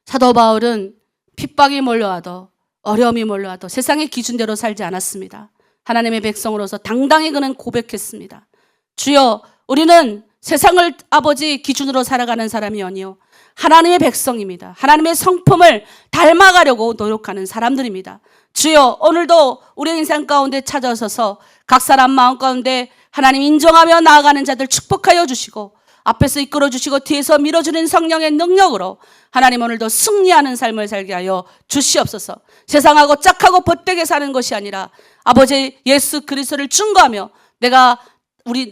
사도 바울은 핍박이 몰려와도 어려움이 몰려와도 세상의 기준대로 살지 않았습니다. 하나님의 백성으로서 당당히 그는 고백했습니다. 주여, 우리는 세상을 아버지 기준으로 살아가는 사람이 아니요 하나님의 백성입니다. 하나님의 성품을 닮아가려고 노력하는 사람들입니다. 주여, 오늘도 우리의 인생 가운데 찾아오셔서 각 사람 마음 가운데 하나님 인정하며 나아가는 자들 축복하여 주시고 앞에서 이끌어 주시고 뒤에서 밀어주는 성령의 능력으로 하나님 오늘도 승리하는 삶을 살게 하여 주시옵소서. 세상하고 짝하고 벗되게 사는 것이 아니라 아버지 예수 그리스도를 증거하며 내가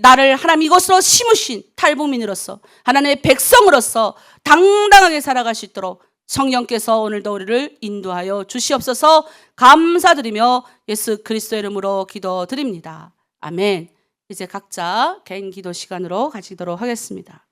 나를 하나님 이곳으로 심으신 탈북민으로서 하나님의 백성으로서 당당하게 살아갈 수 있도록 성령께서 오늘도 우리를 인도하여 주시옵소서. 감사드리며 예수 그리스도의 이름으로 기도드립니다. 아멘. 이제 각자 개인 기도 시간으로 가지도록 하겠습니다.